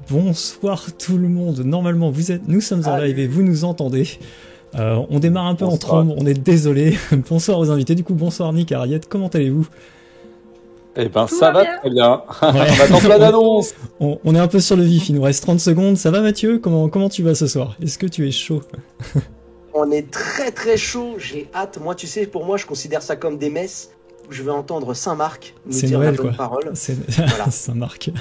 Bonsoir tout le monde. Normalement, nous sommes en live et vous nous entendez. On démarre un peu en trombe, on est désolé. Bonsoir aux invités. Du coup, bonsoir Nick, Ariette, comment allez-vous? Eh ben, ça va très bien. On attend plein d'annonces. On est un peu sur le vif, il nous reste 30 secondes. Ça va Mathieu? Comment tu vas ce soir? Est-ce que tu es chaud? On est très très chaud, j'ai hâte. Moi, tu sais, pour moi, je considère ça comme des messes où je vais entendre Saint-Marc nous dire Noël, la bonne parole. Voilà. Saint-Marc.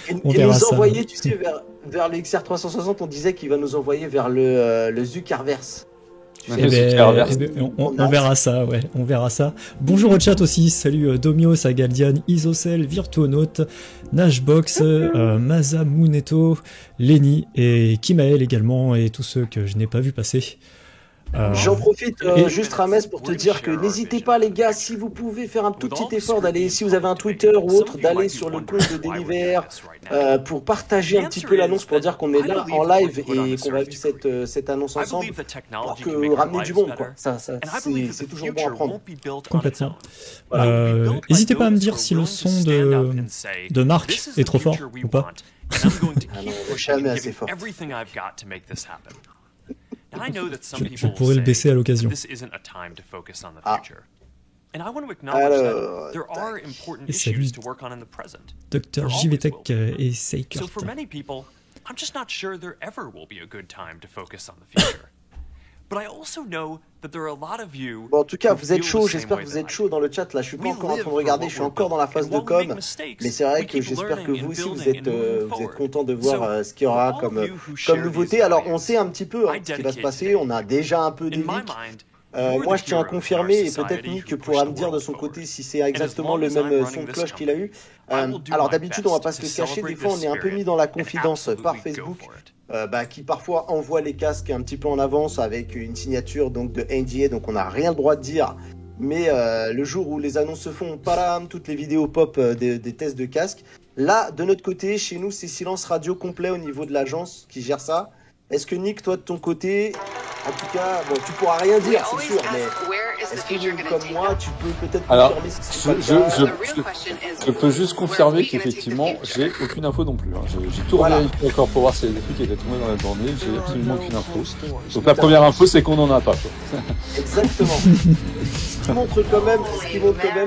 Et nous envoyer, tu sais, vers le XR360, on disait qu'il va nous envoyer vers le Zuckerverse. On verra ça, ouais, on verra ça. Bonjour au chat aussi, salut Domios, Agaldian, Isocel, Virtuonaute, Nashbox, Mazamuneto, Lenny et Kimael également, et tous ceux que je n'ai pas vu passer. J'en profite juste Rames pour te dire que n'hésitez pas les gars, si vous pouvez faire un tout petit effort d'aller, si vous avez un Twitter ou autre, d'aller sur le compte de Deliver pour partager un petit peu l'annonce, pour dire qu'on est là en live et qu'on va vivre cette annonce ensemble pour que ramener du monde quoi. Ça c'est toujours bon à prendre. Complètement. N'hésitez pas à me dire si le son de Marc est trop fort ou pas. Jamais assez fort. Je pourrais le baisser à l'occasion. Et salut Dr JVTech et Seikert. Bon, en tout cas, vous êtes chaud, j'espère que vous êtes chaud dans le chat. Là, je suis pas encore en train de regarder, je suis encore dans la phase de com. Mais c'est vrai que j'espère que vous aussi, vous êtes contents de voir ce qu'il y aura comme nouveauté. Alors, on sait un petit peu ce qui va se passer, on a déjà un peu des leaks. Moi, je tiens à confirmer, et peut-être Nick pourra me dire de son côté si c'est exactement le même son de cloche qu'il a eu. Alors, d'habitude, on va pas se le cacher, des fois, on est un peu mis dans la confidence par Facebook. Qui parfois envoie les casques un petit peu en avance avec une signature donc de NDA, donc on n'a rien le droit de dire. Mais le jour où les annonces se font, param, toutes les vidéos pop des tests de casques. Là, de notre côté, chez nous, c'est silence radio complet au niveau de l'agence qui gère ça. Est-ce que Nick, toi de ton côté, en tout cas, bon, tu pourras rien dire, c'est sûr, mais est-ce que comme moi, tu peux peut-être confirmer si c'est pas je peux juste confirmer qu'effectivement, j'ai aucune info non plus. Hein. J'ai tout vérifié encore pour voir s'il y a des trucs qui étaient tombés dans la journée. J'ai absolument aucune info. Donc la première info, c'est qu'on n'en a pas. Quoi. Exactement. Ce qui montre quand même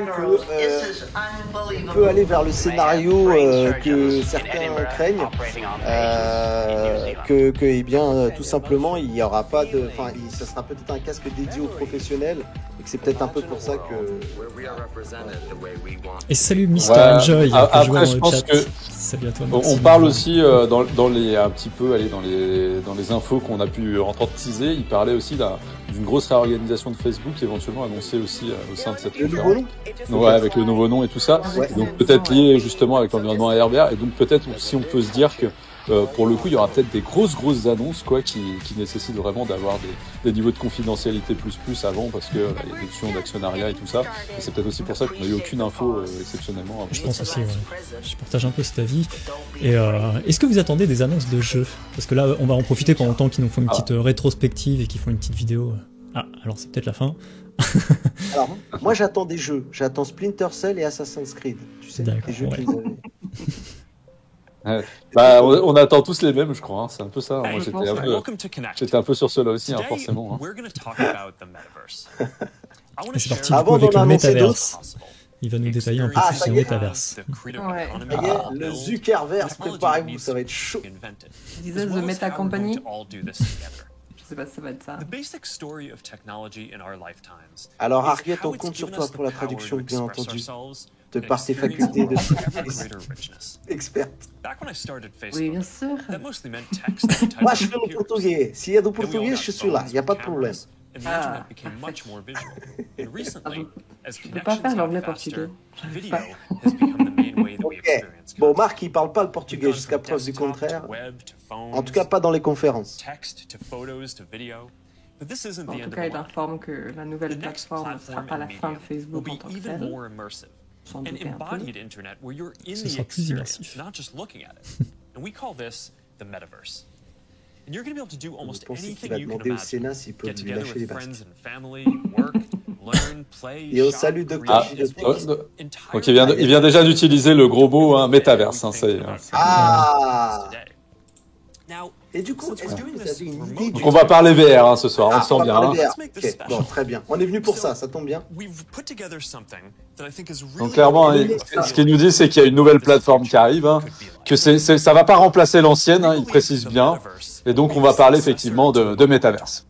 que on peut aller vers le scénario que certains craignent, que eh bien tout simplement il y aura pas de, enfin ça sera peut-être un casque dédié aux professionnels et que c'est peut-être un peu pour ça que. Et salut Mr Enjoy. Après je pense que salut à toi, on parle aussi dans les un petit peu dans les infos qu'on a pu entendre teaser, il parlait aussi d'une grosse réorganisation de Facebook éventuellement annoncée aussi au sein de cette conférence. Ouais, avec le nouveau nom et tout ça. Ouais. Donc peut-être lié justement avec l'environnement ARBR et donc peut-être aussi on peut se dire que pour le coup, il y aura peut-être des grosses annonces quoi, qui nécessitent vraiment d'avoir des niveaux de confidentialité plus avant parce que il y a des options d'actionnariat et tout ça. Et c'est peut-être aussi pour ça qu'on n'a eu aucune info exceptionnellement. Je pense aussi, ouais. Je partage un peu cet avis. Et est-ce que vous attendez des annonces de jeux? Parce que là, on va en profiter pendant le temps qu'ils nous font une petite rétrospective et qu'ils font une petite vidéo. Ah, alors c'est peut-être la fin. Alors, moi j'attends des jeux. J'attends Splinter Cell et Assassin's Creed. Tu sais, des jeux qu'ils avaient. On attend tous les mêmes, je crois. Hein. C'est un peu ça. Moi, j'étais un peu sur cela aussi, hein, forcément. Hein. C'est parti du coup avec le Metaverse. Il va nous détailler un peu plus le Metaverse. Ouais. Le Zuckerverse, préparez-vous, ça va être chaud. Je disais The Meta Company. Je sais pas si ça va être ça. Alors Ariette, on compte sur toi pour la traduction, bien entendu. De par tes facultés de experte. Oui, bien sûr. Moi, je fais le portugais. S'il y a du portugais, je suis là. Il n'y a pas de problème. Ah, je ne peux pas faire l'anglais-portugais. Okay. Bon, Marc, il parle pas le portugais jusqu'à preuve du contraire. En tout cas, pas dans les conférences. En tout cas, il informe que la nouvelle plateforme ne sera pas la fin de Facebook en tant que telle. Sans doute un peu. Ce sera plus immersif. Je pense qu'il va demander au Sénat s'il peut lui lâcher les basques. Et au salut Dr. Donc il vient déjà d'utiliser le gros mot hein, métaverse. Hein, ça y est, hein. Ah. Et du coup, est-ce que vous avez une idée Donc on va parler VR hein, ce soir, on le sent bien. Hein. Okay. Bon, très bien. On est venu pour ça tombe bien. Donc clairement, ce qu'il nous dit, c'est qu'il y a une nouvelle plateforme qui arrive, hein, que ça va pas remplacer l'ancienne, hein, il précise bien. Et donc on va parler effectivement de métaverse.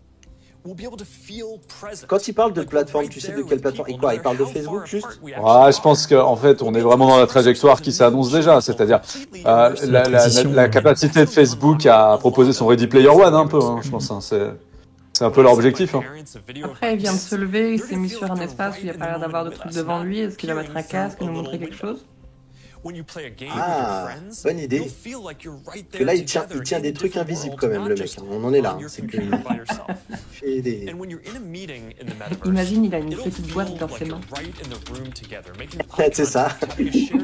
Quand il parle de plateforme, tu sais de quelle plateforme et quoi? Il parle de Facebook juste? Ouais, je pense qu'en fait, on est vraiment dans la trajectoire qui s'annonce déjà, c'est-à-dire la capacité de Facebook à proposer son Ready Player One un peu, hein, je pense. Hein, c'est un peu leur objectif. Hein. Après, il vient de se lever, il s'est mis sur un espace où il n'y a pas l'air d'avoir de trucs devant lui. Est-ce qu'il va mettre un casque et nous montrer quelque chose? Ah, bonne idée. Que là, il tient des trucs invisibles quand même, le mec. On en est là. Hein. C'est que fait des... Imagine, il a une petite boîte dans ses mains. C'est ça.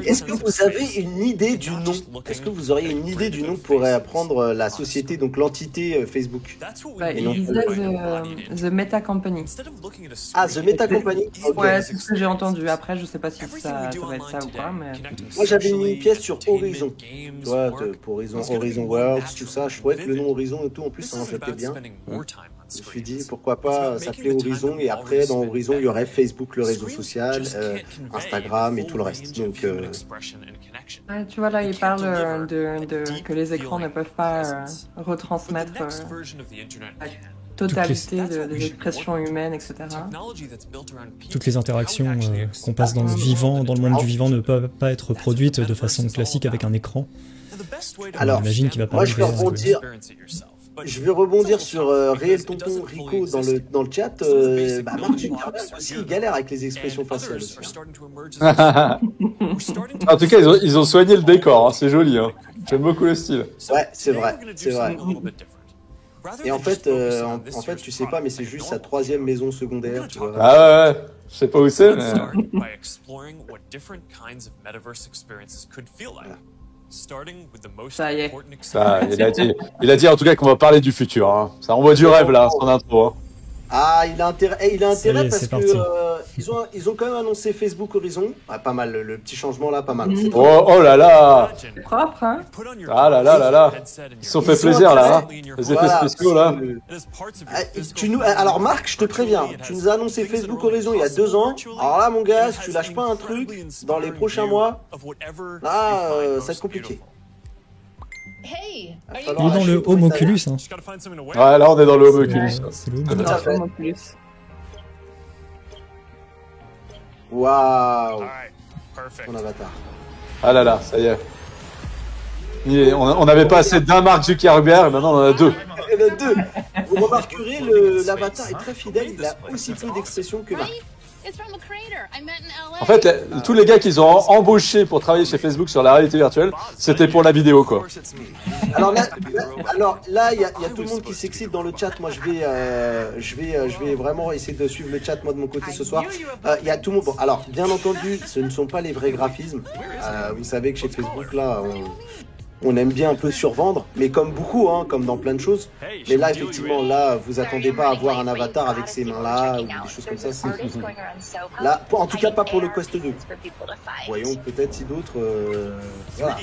Est-ce que vous avez une idée du nom? Est-ce que vous auriez une idée du nom pour prendre la société, donc l'entité Facebook? Bah, il disait The Meta Company. Ah, The Meta Company. Okay. Ouais, c'est ce que j'ai entendu. Après, je sais pas si ça va être ça ou pas, mais... Moi, j'avais mis une pièce sur Horizon. Tu vois, pour Horizon Worlds, tout ça. Je trouvais que le nom Horizon et tout, en plus, ça en jetait bien. Je me suis dit, pourquoi pas s'appeler Horizon, et après, dans Horizon, il y aurait Facebook, le réseau social, Instagram et tout le reste. Donc, ouais, tu vois, là, il parle que les écrans ne peuvent pas retransmettre la totalité des expressions humaines, etc. Toutes les interactions qu'on passe dans le vivant, dans le monde du vivant, ne peuvent pas être produites de façon classique avec un écran. Alors, j'imagine qu'il va parler je vais rebondir sur Réel Tonton Rico dans le chat. Mark Zuckerberg aussi, il galère avec les expressions faciales. En tout cas, ils ont soigné le décor, hein, c'est joli. Hein. J'aime beaucoup le style. Ouais, c'est vrai. Et en fait, tu sais pas, mais c'est juste sa 3e maison secondaire. Tu vois. Ah ouais, je sais pas où c'est, mais... Ça y est. Ça, il a dit en tout cas qu'on va parler du futur. Hein. Ça envoie du rêve là, son intro. Hein. Ah, il a intérêt parce que ils ont quand même annoncé Facebook Horizon. Ah, pas mal, le petit changement là, pas mal. Oh là là. C'est propre, hein. Ah là là là là. Ils se sont fait plaisir là, hein. Les effets spéciaux là. Alors Marc, je te préviens, tu nous as annoncé Facebook Horizon il y a 2 ans. Alors là, mon gars, si tu lâches pas un truc dans les prochains mois, là, ça va être compliqué. Il est dans le Home Oculus. Hein. Ouais, là on est dans le Home Oculus. C'est le Home Oculus. Waouh. Son avatar. Ah là là, ça y est. On n'avait pas assez d'un Mark Zuckerberg, maintenant on en a 2. Il y en a 2. Vous remarquerez, l'avatar est très fidèle, il a aussi peu d'expression que Mark. En fait, tous les gars qu'ils ont embauchés pour travailler chez Facebook sur la réalité virtuelle, c'était pour la vidéo, quoi. Alors là, il y a tout le monde qui s'excite dans le chat. Moi, je vais vraiment essayer de suivre le chat moi de mon côté ce soir. Il y a tout le monde. Bon, alors, bien entendu, ce ne sont pas les vrais graphismes. Vous savez que chez Facebook, là, on aime bien un peu survendre, mais comme beaucoup, hein, comme dans plein de choses. Mais là, effectivement, là, vous attendez pas à voir un avatar avec ces mains-là ou des choses comme ça. Là, en tout cas, pas pour le Quest 2. Voyons peut-être si d'autres. Voilà.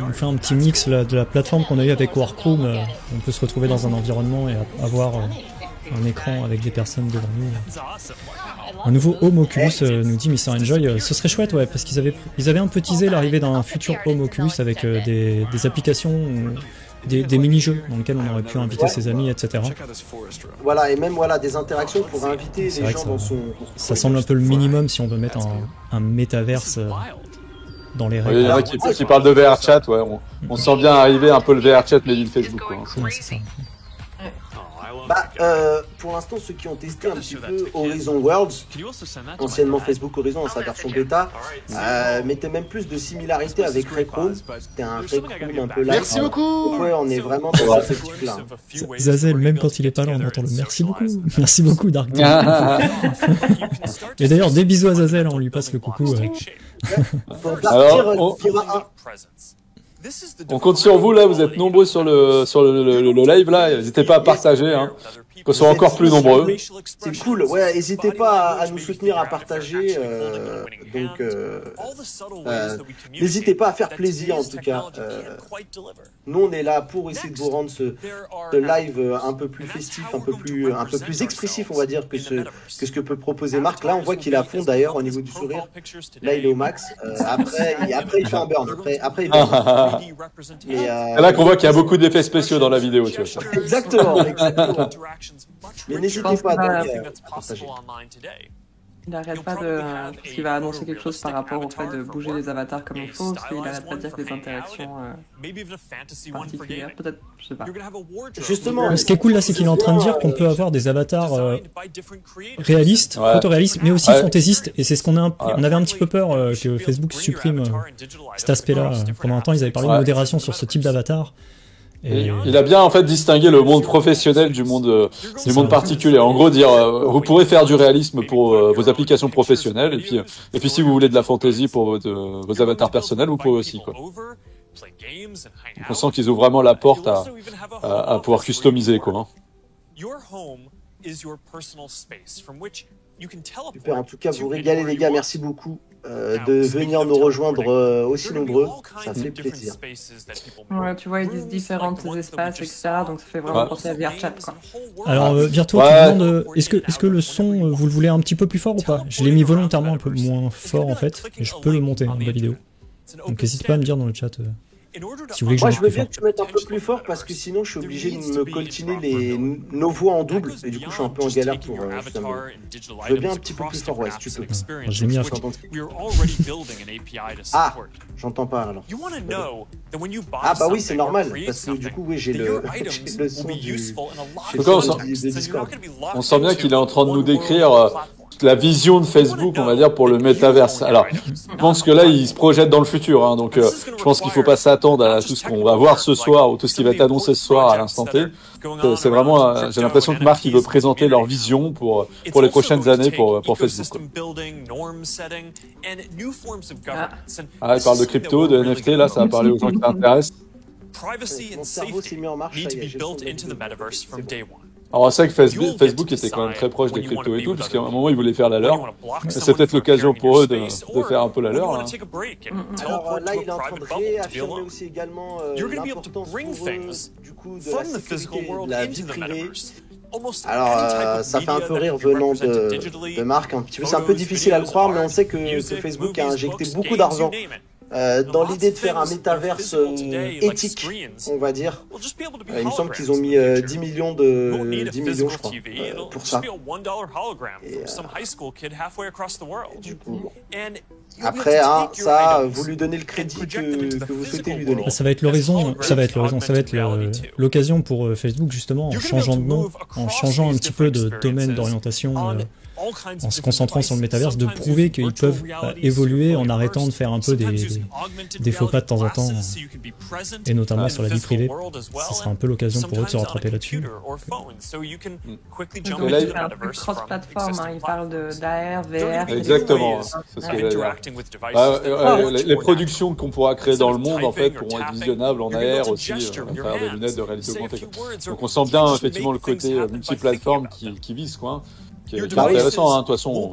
On fait un petit mix là, de la plateforme qu'on a eu avec Workroom. On peut se retrouver dans un environnement et avoir un écran avec des personnes devant nous. Un nouveau Home Oculus, nous dit Mr. Enjoy. Ce serait chouette, ouais, parce qu'ils avaient un peu teasé l'arrivée d'un futur Home Oculus avec des applications, des mini-jeux dans lesquels on aurait pu inviter ses amis, etc. Voilà, et même des interactions pour inviter les gens dans son... Ça semble un peu le minimum si on veut mettre un métaverse dans les règles. Il y en a qui parlent de VR chat, ouais. On sent bien arriver un peu le VR chat made in Facebook, quoi. Ouais, c'est ça. Pour l'instant, ceux qui ont testé un petit peu Horizon Worlds, anciennement Facebook Horizon dans sa version bêta, mettaient même plus de similarité avec Rec Room. C'était un Rec Room un peu light. Merci beaucoup. Ouais, on est vraiment dans cette optique-là. Zazel, même quand il est pas là, on entend le merci beaucoup. Merci beaucoup, Dark. Et d'ailleurs, des bisous à Zazel, on lui passe le coucou. Alors, on compte sur vous là, vous êtes nombreux sur le live là, n'hésitez pas à partager. Hein. Qu'on soit encore plus nombreux. C'est cool. Ouais, n'hésitez pas à nous soutenir, à partager. N'hésitez pas à faire plaisir en tout cas. Nous, on est là pour essayer de vous rendre ce live un peu plus festif, un peu plus expressif, on va dire, que ce que peut proposer Marc. Là, on voit qu'il est à fond d'ailleurs au niveau du sourire. Là, il est au max. Après, il fait un burn. Après, il burn. C'est là qu'on voit qu'il y a beaucoup d'effets spéciaux dans la vidéo. Tu vois. Exactement. Mais n'hésitez pas à partager. Il n'arrête pas parce qu'il va annoncer quelque chose par rapport au fait de bouger les avatars comme il faut, parce qu'il n'arrête pas de dire que les interactions particulières, peut-être, je sais pas. Justement, ce qui est cool là, c'est qu'il est en train de dire qu'on peut avoir des avatars réalistes, photoréalistes, mais aussi fantaisistes, et c'est ce qu'on on avait un petit peu peur que Facebook supprime cet aspect-là. Pendant un temps, ils avaient parlé de modération sur ce type d'avatar. Et il a bien en fait distingué le monde professionnel du monde particulier. En gros, dire vous pourrez faire du réalisme pour vos applications professionnelles et puis si vous voulez de la fantaisie pour vos avatars personnels, vous pouvez aussi quoi. Donc on sent qu'ils ouvrent vraiment la porte à pouvoir customiser quoi. Super, en tout cas vous régalez les gars, merci beaucoup de venir nous rejoindre aussi nombreux, ça fait plaisir. Ouais, tu vois, ils disent différents espaces, etc. Donc ça fait vraiment penser à VRChat quoi. Alors Virtuo, tu demandes, est-ce que le son, vous le voulez un petit peu plus fort ou pas? Je l'ai mis volontairement un peu moins fort en fait, et je peux le monter en bas vidéo. Donc n'hésite pas à me dire dans le chat si vous voulez que moi je veux bien que tu mettes un peu plus fort parce que sinon je suis obligé de me coltiner nos voix en double et du coup je suis un peu en galère pour justement. Je veux bien un petit peu plus fort, ouais, si tu peux. J'ai mis à fond. Ah, j'entends pas alors. Ah bah oui, c'est normal parce que du coup oui j'ai le son du Discord. On sent bien qu'il est en train de nous décrire la vision de Facebook, on va dire, pour le métaverse. Alors, je pense que là, il se projette dans le futur, hein, donc je pense qu'il faut pas s'attendre à tout ce qu'on va voir ce soir ou tout ce qui va être annoncé ce soir à l'instant T. C'est vraiment, j'ai l'impression que Marc, il veut présenter leur vision pour les prochaines années pour Facebook. Ah, il parle de crypto, de NFT, là, ça va parler aux gens qui s'intéressent. Mon cerveau s'est mis en marche, ça y est, alors c'est vrai que Facebook était quand même très proche des cryptos et tout, puisqu'à un moment ils voulaient faire la leur. C'est peut-être l'occasion pour eux de faire un peu la leur. Hein. Alors là, il est en train de réaffirmer aussi également l'importance pour eux, du coup, de la sécurité, de la vie privée. Alors ça fait un peu rire venant de Marc, un petit peu. C'est un peu difficile à le croire, mais on sait que Facebook a injecté beaucoup d'argent dans l'idée de faire un métaverse éthique, on va dire. Il me semble qu'ils ont mis 10 millions je crois, pour ça. Et du coup, après, hein, ça, vous lui donnez le crédit que vous souhaitez lui donner. Ça va être l'occasion pour Facebook justement, en changeant de nom, en changeant un petit peu de domaine d'orientation, en se concentrant sur le métaverse, de prouver qu'ils peuvent évoluer en arrêtant de faire un peu des faux pas de temps en temps, et notamment sur la vie privée. Ce sera un peu l'occasion pour eux de se rattraper là-dessus. Cross-platform, hein, il parle d'AR, VR... Exactement, c'est ce que j'allais dire. Les productions qu'on pourra créer dans le monde, en fait, pourront être visionnables en AR aussi, à travers des lunettes de réalité augmentée. Donc on sent bien, effectivement, le côté multiplateforme qui vise, quoi. Qui est intéressant, hein, de toute façon,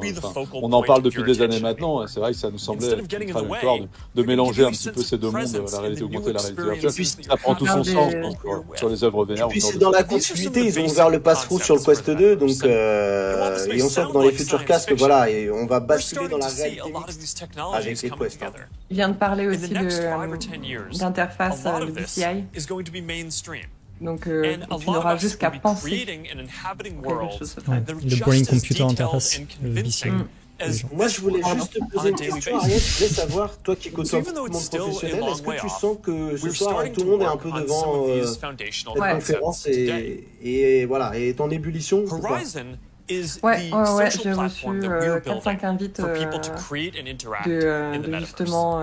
on en parle depuis des années maintenant, c'est vrai que ça nous semblait une trajectoire de mélanger un petit peu ces deux mondes, la réalité augmentée et la réalité virtuelle, ça prend tout son sens sur les œuvres VR. Et puis c'est dans la continuité, ils ont ouvert le pass-through sur le Quest 2, donc et on sent que dans les futurs casques, voilà, et on va basculer dans la réalité mixte avec les Quest. Hein. Il vient de parler aussi d'interface de DCI. Donc tu n'auras juste qu'à penser quelque chose se fait. Le Brain Computer Interface, le BCI. Moi je voulais juste te poser une question, Ariel, je voulais savoir, toi qui côtoies tout le monde professionnel, est-ce que tu sens que ce soir tout le monde est un peu devant cette conférence et voilà, est en ébullition ou pas? Ouais, j'ai reçu 4-5 invites de justement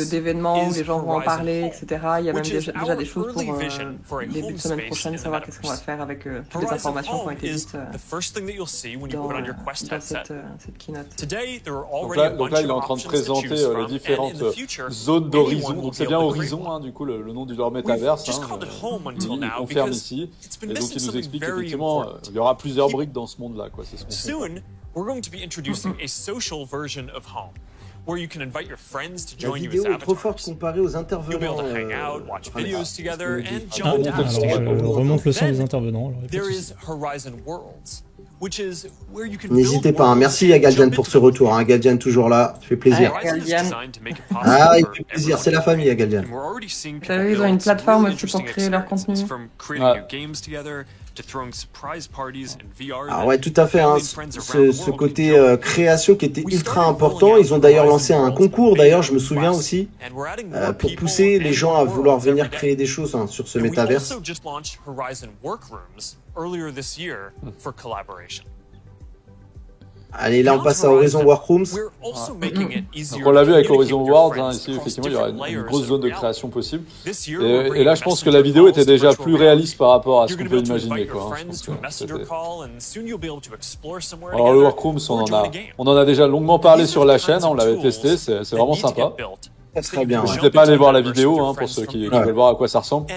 d'événements où les gens vont en parler, etc. Il y a même déjà des choses pour début de semaine prochaine, savoir qu'est-ce qu'on va faire avec toutes les informations qui ont été dites dans cette keynote. Donc là, il est en train de présenter les différentes zones d'horizon. Donc c'est bien Horizon, hein, du coup, le nom de leur métaverse. Il confirme ici. Et donc il nous explique qu'effectivement, il y aura plusieurs briques dans ce monde-là, quoi. C'est ce qu'on comprend. We're going to be introducing a social version of home, where you can invite your friends to join you as avatars. La vidéo est trop forte comparée aux intervenants. You'll be able to hang out, watch videos together, and Ah, jump down. je remonte le son des intervenants. Alors, There is Horizon Worlds, which is where you can N'hésitez pas, hein. Merci à Galdian pour ce retour. Hein. Galdian toujours là, ça fait plaisir. Ah, il fait plaisir, c'est la famille à Galdian. Vous savez, ils ont une plateforme aussi pour créer leur contenu. Ah ouais, tout à fait. Hein. Ce côté création qui était ultra important. Ils ont d'ailleurs lancé un concours, d'ailleurs, je me souviens aussi, pour pousser les gens à vouloir venir créer des choses hein, sur ce métaverse. Allez, là on passe à Horizon Workrooms. Donc on l'a vu avec Horizon Worlds, hein, ici effectivement il y aura une grosse zone de création possible. Et là je pense que la vidéo était déjà plus réaliste par rapport à ce qu'on peut imaginer. Quoi, hein, alors le Workrooms, on en a déjà longuement parlé sur la chaîne, hein, on l'avait testé, c'est vraiment sympa. Très bien. N'hésitez pas à aller voir la vidéo hein, pour ceux qui veulent voir à quoi ça ressemble.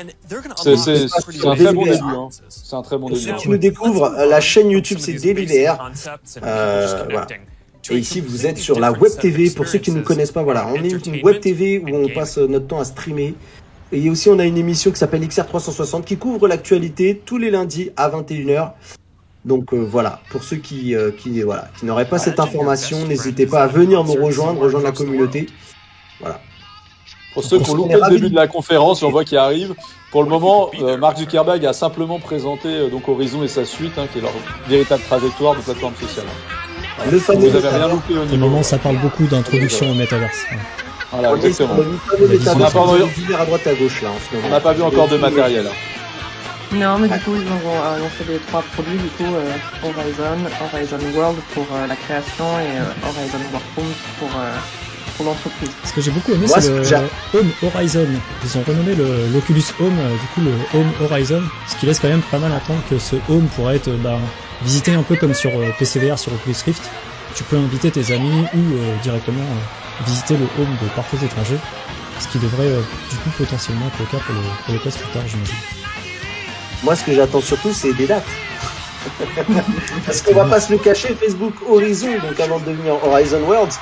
C'est un très bon début. Hein. C'est un très bon début. Pour ceux qui nous découvrent, la chaîne YouTube c'est DailyVR. Voilà. Et ici vous êtes sur la Web TV. Pour ceux qui ne nous connaissent pas, voilà, on est une Web TV où on passe notre temps à streamer. Et aussi on a une émission qui s'appelle XR360 qui couvre l'actualité tous les lundis à 21h. Donc voilà, pour ceux qui n'auraient pas cette information, n'hésitez pas à venir nous rejoindre la communauté. Voilà. Pour ceux qui ont loupé le début de la conférence, on voit qu'il arrive. Pour le moment, Mark Zuckerberg a simplement présenté donc Horizon et sa suite, hein, qui est leur véritable trajectoire de plateforme sociale. Le fameux vous avez rien loupé au niveau. Pour le moment, ça parle beaucoup d'introduction au métaverse. Voilà, exactement. À droite à gauche là en ce moment. On n'a pas vu encore de matériel. Non, mais du coup, ils ont lancé les 3 produits, du coup, Horizon World pour la création et Horizon Workrooms pour l'entreprise. Ce que j'ai beaucoup aimé, c'est le Home Horizon. Ils ont renommé l'Oculus Home, du coup le Home Horizon, ce qui laisse quand même pas mal entendre que ce Home pourrait être visité un peu comme sur PCVR sur Oculus Rift. Tu peux inviter tes amis ou directement visiter le Home de parfaits étrangers, ce qui devrait du coup potentiellement être le cas pour le test plus tard, j'imagine. Moi, ce que j'attends surtout, c'est des dates. Parce qu'on va pas se le cacher, Facebook Horizon, donc avant de devenir Horizon Worlds,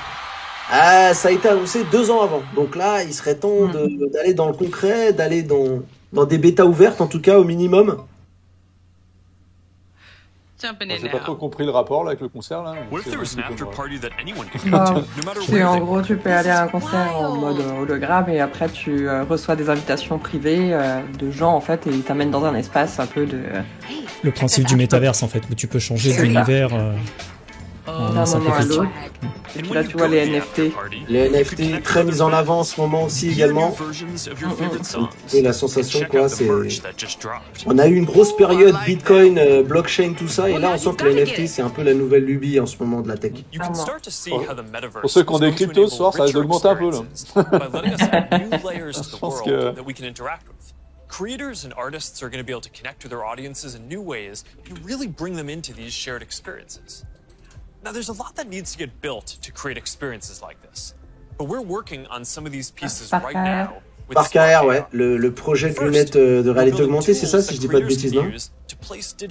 ça a été annoncé 2 ans avant. Donc là, il serait temps d'aller dans le concret, d'aller dans des bêtas ouvertes, en tout cas au minimum. J'ai pas trop compris le rapport là, avec le concert. Là. En gros, tu peux aller à un concert en mode hologramme et après tu reçois des invitations privées de gens en fait et ils t'amènent dans un espace un peu de... Le principe du métaverse en fait, où tu peux changer d'univers d'un moment à l'autre. Et puis là tu vois les NFT. Les NFT très mis en avant en ce moment aussi également. Et la sensation quoi, c'est... On a eu une grosse période Bitcoin, blockchain, tout ça, et là on sent que les NFT c'est un peu la nouvelle lubie en ce moment de la tech. Pour ceux qui ont des cryptos ce soir, ça risque d'augmenter un peu là. Je pense que... Creators and artists are going to be able to connect to their audiences in new ways and really bring them into these shared experiences. Now, there's a lot that needs to get built to create experiences like this, but we're working on some of these pieces right now. Parc AR, ouais, le projet de lunettes de réalité augmentée, c'est ça, si je dis pas de bêtises, non?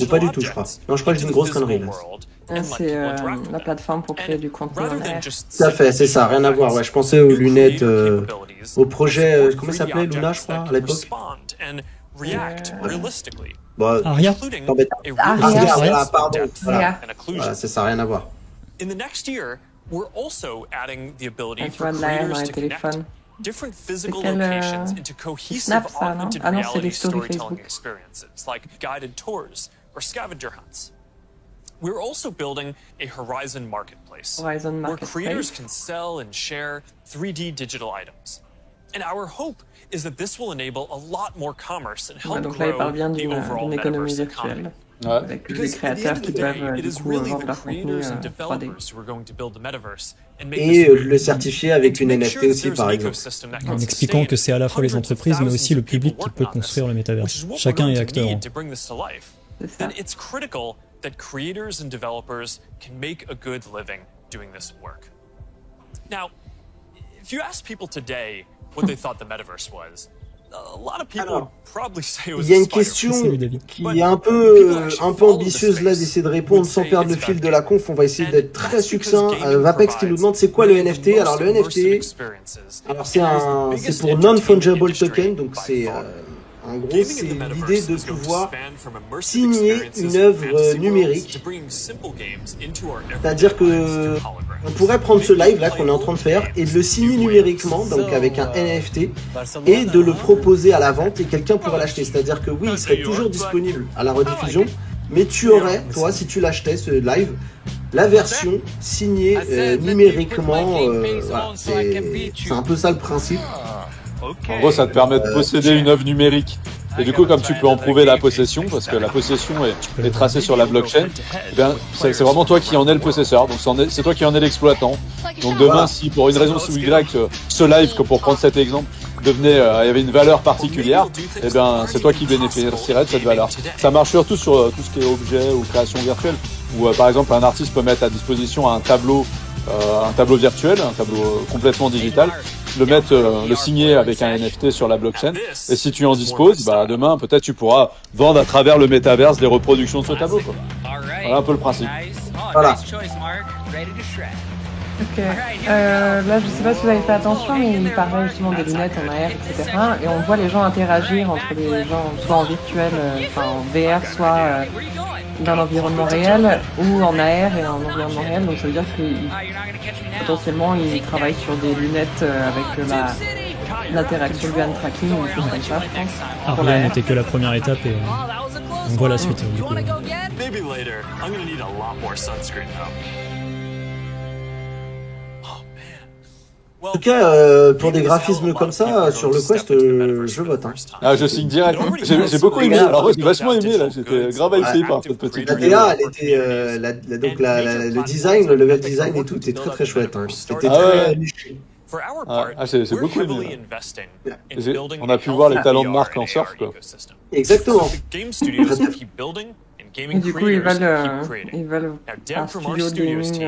Ou pas du tout, je crois. Non, je crois que j'ai une grosse connerie là. C'est la plateforme pour créer du contenu en AR. Tout à fait, c'est ça, rien à voir. Ouais, je pensais aux lunettes, au projet, comment ça s'appelait, Luna, je crois, à l'époque. Bon, Aria. Aria, pardon. Voilà, c'est ça, rien à voir. In the next year, we're also adding the ability for creators to connect different physical locations into cohesive augmented reality storytelling experiences, like guided tours or scavenger hunts. We're also building a Horizon Marketplace, where creators can sell and share 3D digital items. And our hope is that this will enable a lot more commerce and help grow the overall metaverse economy. avec des créateurs qui peuvent du coup vendre leur contenu 3D. Et le certifier avec une NFT aussi, par exemple. En expliquant que c'est à la fois les entreprises, mais aussi le public qui peut construire le métaverse. Chacun est acteur. C'est ça. That creators and developers can make a good living doing this work. Now, if you ask people today what they thought the metaverse was, a lot of people would probably say it was il y a a une spider. question qui est un peu ambitieuse là d'essayer de répondre sans perdre le fil de la conf. On va essayer d'être très succinct. Vapex qui nous demande c'est quoi le NFT. Alors le NFT, alors c'est pour non-fungible token, donc c'est en gros, c'est l'idée de pouvoir signer une œuvre numérique. C'est-à-dire que on pourrait prendre ce live là qu'on est en train de faire et de le signer numériquement, donc avec un NFT, et de le proposer à la vente et quelqu'un pourrait l'acheter. C'est-à-dire que oui, il serait toujours disponible à la rediffusion, mais tu aurais, toi, si tu l'achetais ce live, la version signée numériquement. Voilà, c'est un peu ça le principe. En gros, ça te permet de posséder une œuvre numérique. Et du coup, comme tu peux en prouver la possession, parce que la possession est tracée sur la blockchain, eh bien, c'est vraiment toi qui en es le possesseur. Donc c'est toi qui en es l'exploitant. Donc demain, si pour une raison ou Y, ce live, que pour prendre cet exemple, devenait, il y avait une valeur particulière, eh bien, c'est toi qui bénéficierais de cette valeur. Ça marche surtout sur tout ce qui est objet ou création virtuelle, où par exemple un artiste peut mettre à disposition un tableau virtuel, un tableau complètement digital, le signer avec un NFT sur la blockchain, et si tu en disposes, bah demain peut-être tu pourras vendre à travers le métaverse des reproductions de ce tableau, quoi. Voilà un peu le principe. Voilà. Ok. Là, je sais pas si vous avez fait attention, mais il parlait justement des lunettes en AR, etc. Et on voit les gens interagir entre les gens, soit en virtuel, enfin en VR, soit dans l'environnement réel, ou en AR et en environnement réel. Donc ça veut dire que potentiellement ils travaillent sur des lunettes avec l'interaction du hand tracking ou des choses comme ça, je pense. Aria n'était que la première étape et on voit la suite du coup. En tout cas, pour des graphismes comme ça, sur le Quest, je vote. Hein. Ah, je signe direct. J'ai beaucoup aimé. Alors, j'ai vachement aimé, là. J'étais grave hypé par cette petite vidéo. La DA, elle était, donc le design, le level design et tout, était très très chouette. Hein. C'était très niché. J'ai beaucoup aimé. On a pu voir les talents de Marc en surf, quoi. Exactement. Et du coup, ils veulent un studio gaming.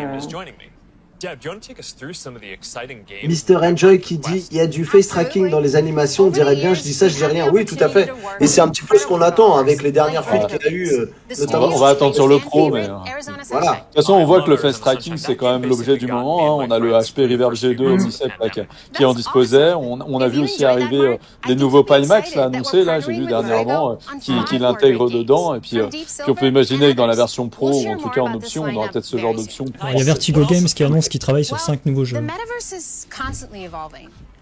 Mr. Enjoy qui dit il y a du face tracking dans les animations, on dirait bien, je dis ça, je dis rien. Oui, tout à fait. Et c'est un petit peu ce qu'on attend avec les dernières fuites qu'il y a eu. Notamment. On va attendre sur le pro, mais voilà. De toute façon, on voit que le face tracking c'est quand même l'objet du moment. Hein. On a le HP Reverb G2 Omnicept qui en disposait. On a vu aussi arriver les nouveaux Pimax là annoncés. Là, j'ai vu dernièrement qui l'intègrent dedans. Et puis on peut imaginer que dans la version pro ou en tout cas en option, on aura peut-être ce genre d'option. Il y a Vertigo Games qui annonce qui travaille sur 5 nouveaux jeux.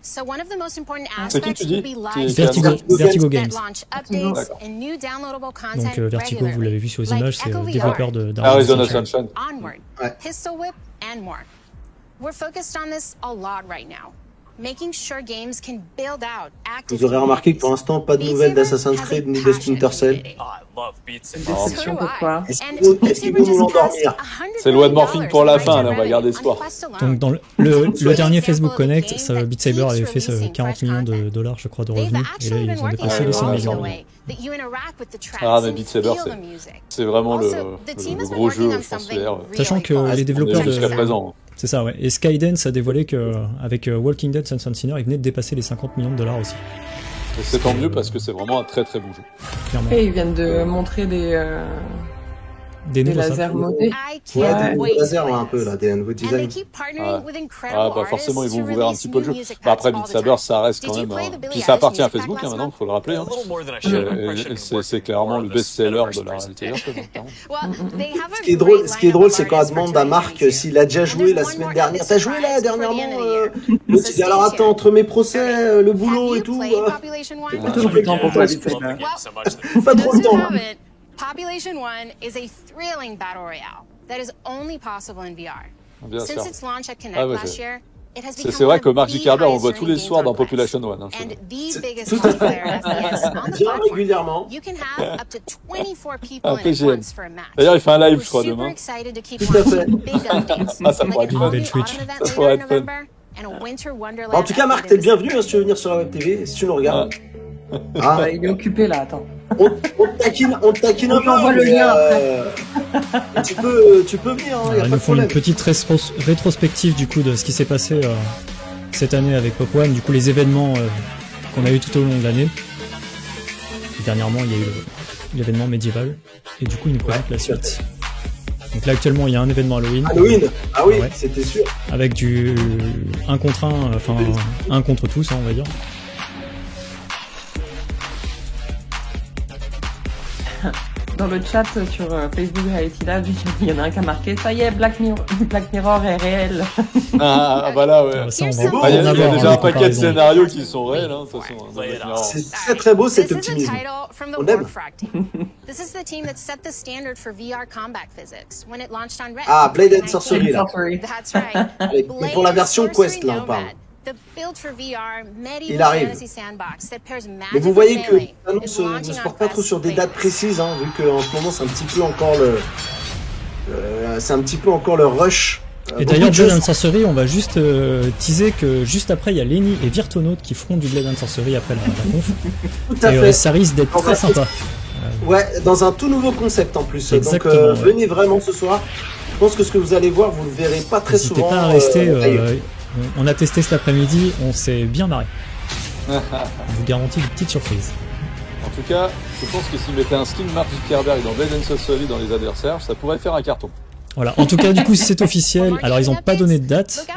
C'est qui tu dis Vertigo Games. Donc Vertigo, vous l'avez vu sur les images, c'est le développeur d'Arizona Sunshine. Vous aurez remarqué que pour l'instant, pas de nouvelles d'Assassin's Creed ni de Splinter Cell. Déception, pourquoi? Est-ce qu'ils vont nous l'endormir? C'est loi de morphine pour la fin, là, on va garder espoir. Donc dans le dernier Facebook Connect, Beat Saber avait fait 40 millions de dollars, je crois, de revenus, et là ils ont dépassé les 100 millions. Ah, mais Beat Saber, c'est vraiment le gros jeu, je pense, VR. Sachant que les développeurs jusqu'à présent. C'est ça, ouais. Et Skydance a dévoilé qu'avec Walking Dead Sunset Sinner, il venait de dépasser les 50 millions de dollars aussi. Et c'est tant mieux parce que c'est vraiment un très très bon jeu. Clairement. Et ils viennent de montrer des lasers modés. Ouais, des lasers un peu là, des nouveaux designs. Bah forcément ils vont ouvrir un petit peu le jeu. Bah après Beat Saber ça reste quand même. Puis ça appartient à Facebook hein, maintenant, il faut le rappeler. Hein. C'est clairement le best-seller de la réalité virtuelle. Ce qui est drôle, c'est quand on demande à Marc s'il a déjà joué la semaine dernière. T'as joué là dernièrement il dit alors attends entre mes procès, le boulot et tout. Pas toujours le temps pour toi, Beat Saber. Pas trop le temps. Population 1 is a thrilling battle royale that is only possible in VR. Since its launch at Connect last year, C'est vrai que Mark Zuckerberg, on le voit tous les soirs dans Population One. Hein, tout à fait. Bien régulièrement. Un PGM. D'ailleurs, il fait un live, je crois, demain. Tout à fait. Ah, ça pourrait être fun. Twitch. Ça pourrait être fun. En tout cas, Marc, t'es le bienvenu si tu veux venir sur la web TV, si tu nous regardes. Ah, il est occupé là, attends. On te taquine un peu. On t'envoie le lien tu peux venir, hein, Alors, ils nous font une petite rétrospective du coup de ce qui s'est passé cette année avec Pop One, du coup les événements qu'on a eu tout au long de l'année. Dernièrement, il y a eu l'événement médiéval, et du coup ils nous présentent la suite. Donc là actuellement il y a un événement Halloween. Ah oui, ouais. C'était sûr. Avec du 1 contre 1, enfin 1 contre tous, hein, on va dire. Dans le chat sur Facebook Reality Lab, il y en a un qui a marqué « Ça y est, Black Mirror est réel ». Ah bah là, ouais. Ça, il y a déjà un paquet de scénarios qui sont réels, hein, de toute façon. C'est très très beau cet optimisme. On aime. Ah, Blade and Sorcery là. Mais pour la version Quest là on parle. Il arrive. Mais vous voyez que l'annonce ne se porte pas trop sur des dates précises, hein, vu qu'en ce moment c'est un petit peu encore le rush. Et d'ailleurs, Blade and Sorcery, on va juste teaser que juste après il y a Lenny et Virtonaut qui feront du Blade and Sorcery après la conf. Tout à fait. Ça risque d'être très sympa. Ouais, dans un tout nouveau concept en plus. Exactement, donc venez vraiment ce soir. Je pense que ce que vous allez voir, vous le verrez pas très souvent. N'hésitez pas à rester. On a testé cet après-midi, on s'est bien marré. Je vous garantis une petite surprise. En tout cas, je pense que s'ils mettaient un skin Mark Zuckerberg dans Blade and Sorcery dans les adversaires, ça pourrait faire un carton. Voilà, en tout cas, du coup, c'est officiel. Alors, ils n'ont pas donné de date,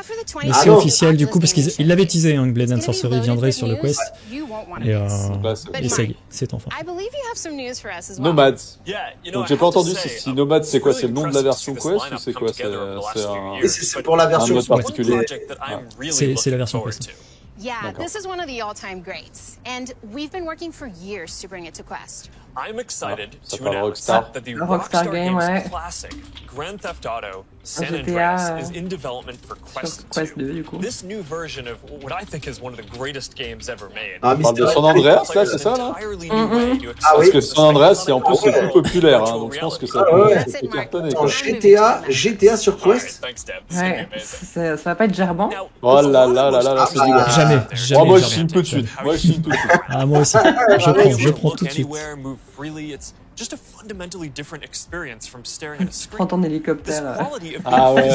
mais c'est officiel, du coup, parce qu'ils l'avaient teasé, hein, que Blade and Sorcery viendrait sur le Quest. Et ça y est, c'est enfin. Nomads. Donc, j'ai pas entendu si Nomads, c'est quoi? C'est le nom de la version Quest ou c'est quoi? C'est pour la version particulier. C'est la version Quest. Yeah, this is one of the all-time greats, and we've been working for years to bring it to Quest. I'm excited to announce that the Rockstar Games classic Grand Theft Auto San Andreas is in development for Quest 2. This new version of what I think is one of the greatest games ever made. On parle de San Andreas, là, c'est ça, là? Parce que San Andreas, c'est en plus le plus populaire, hein, donc je pense que ça peut cartonner. GTA sur Quest? Ouais, ça va pas être gerbant? Oh là là là là, c'est du Jamais. Moi, je signe tout de suite. Ah, moi aussi. Je prends tout de suite. Just a fundamentally different experience from staring at a screen. Prends ton hélicoptère. Ah ouais.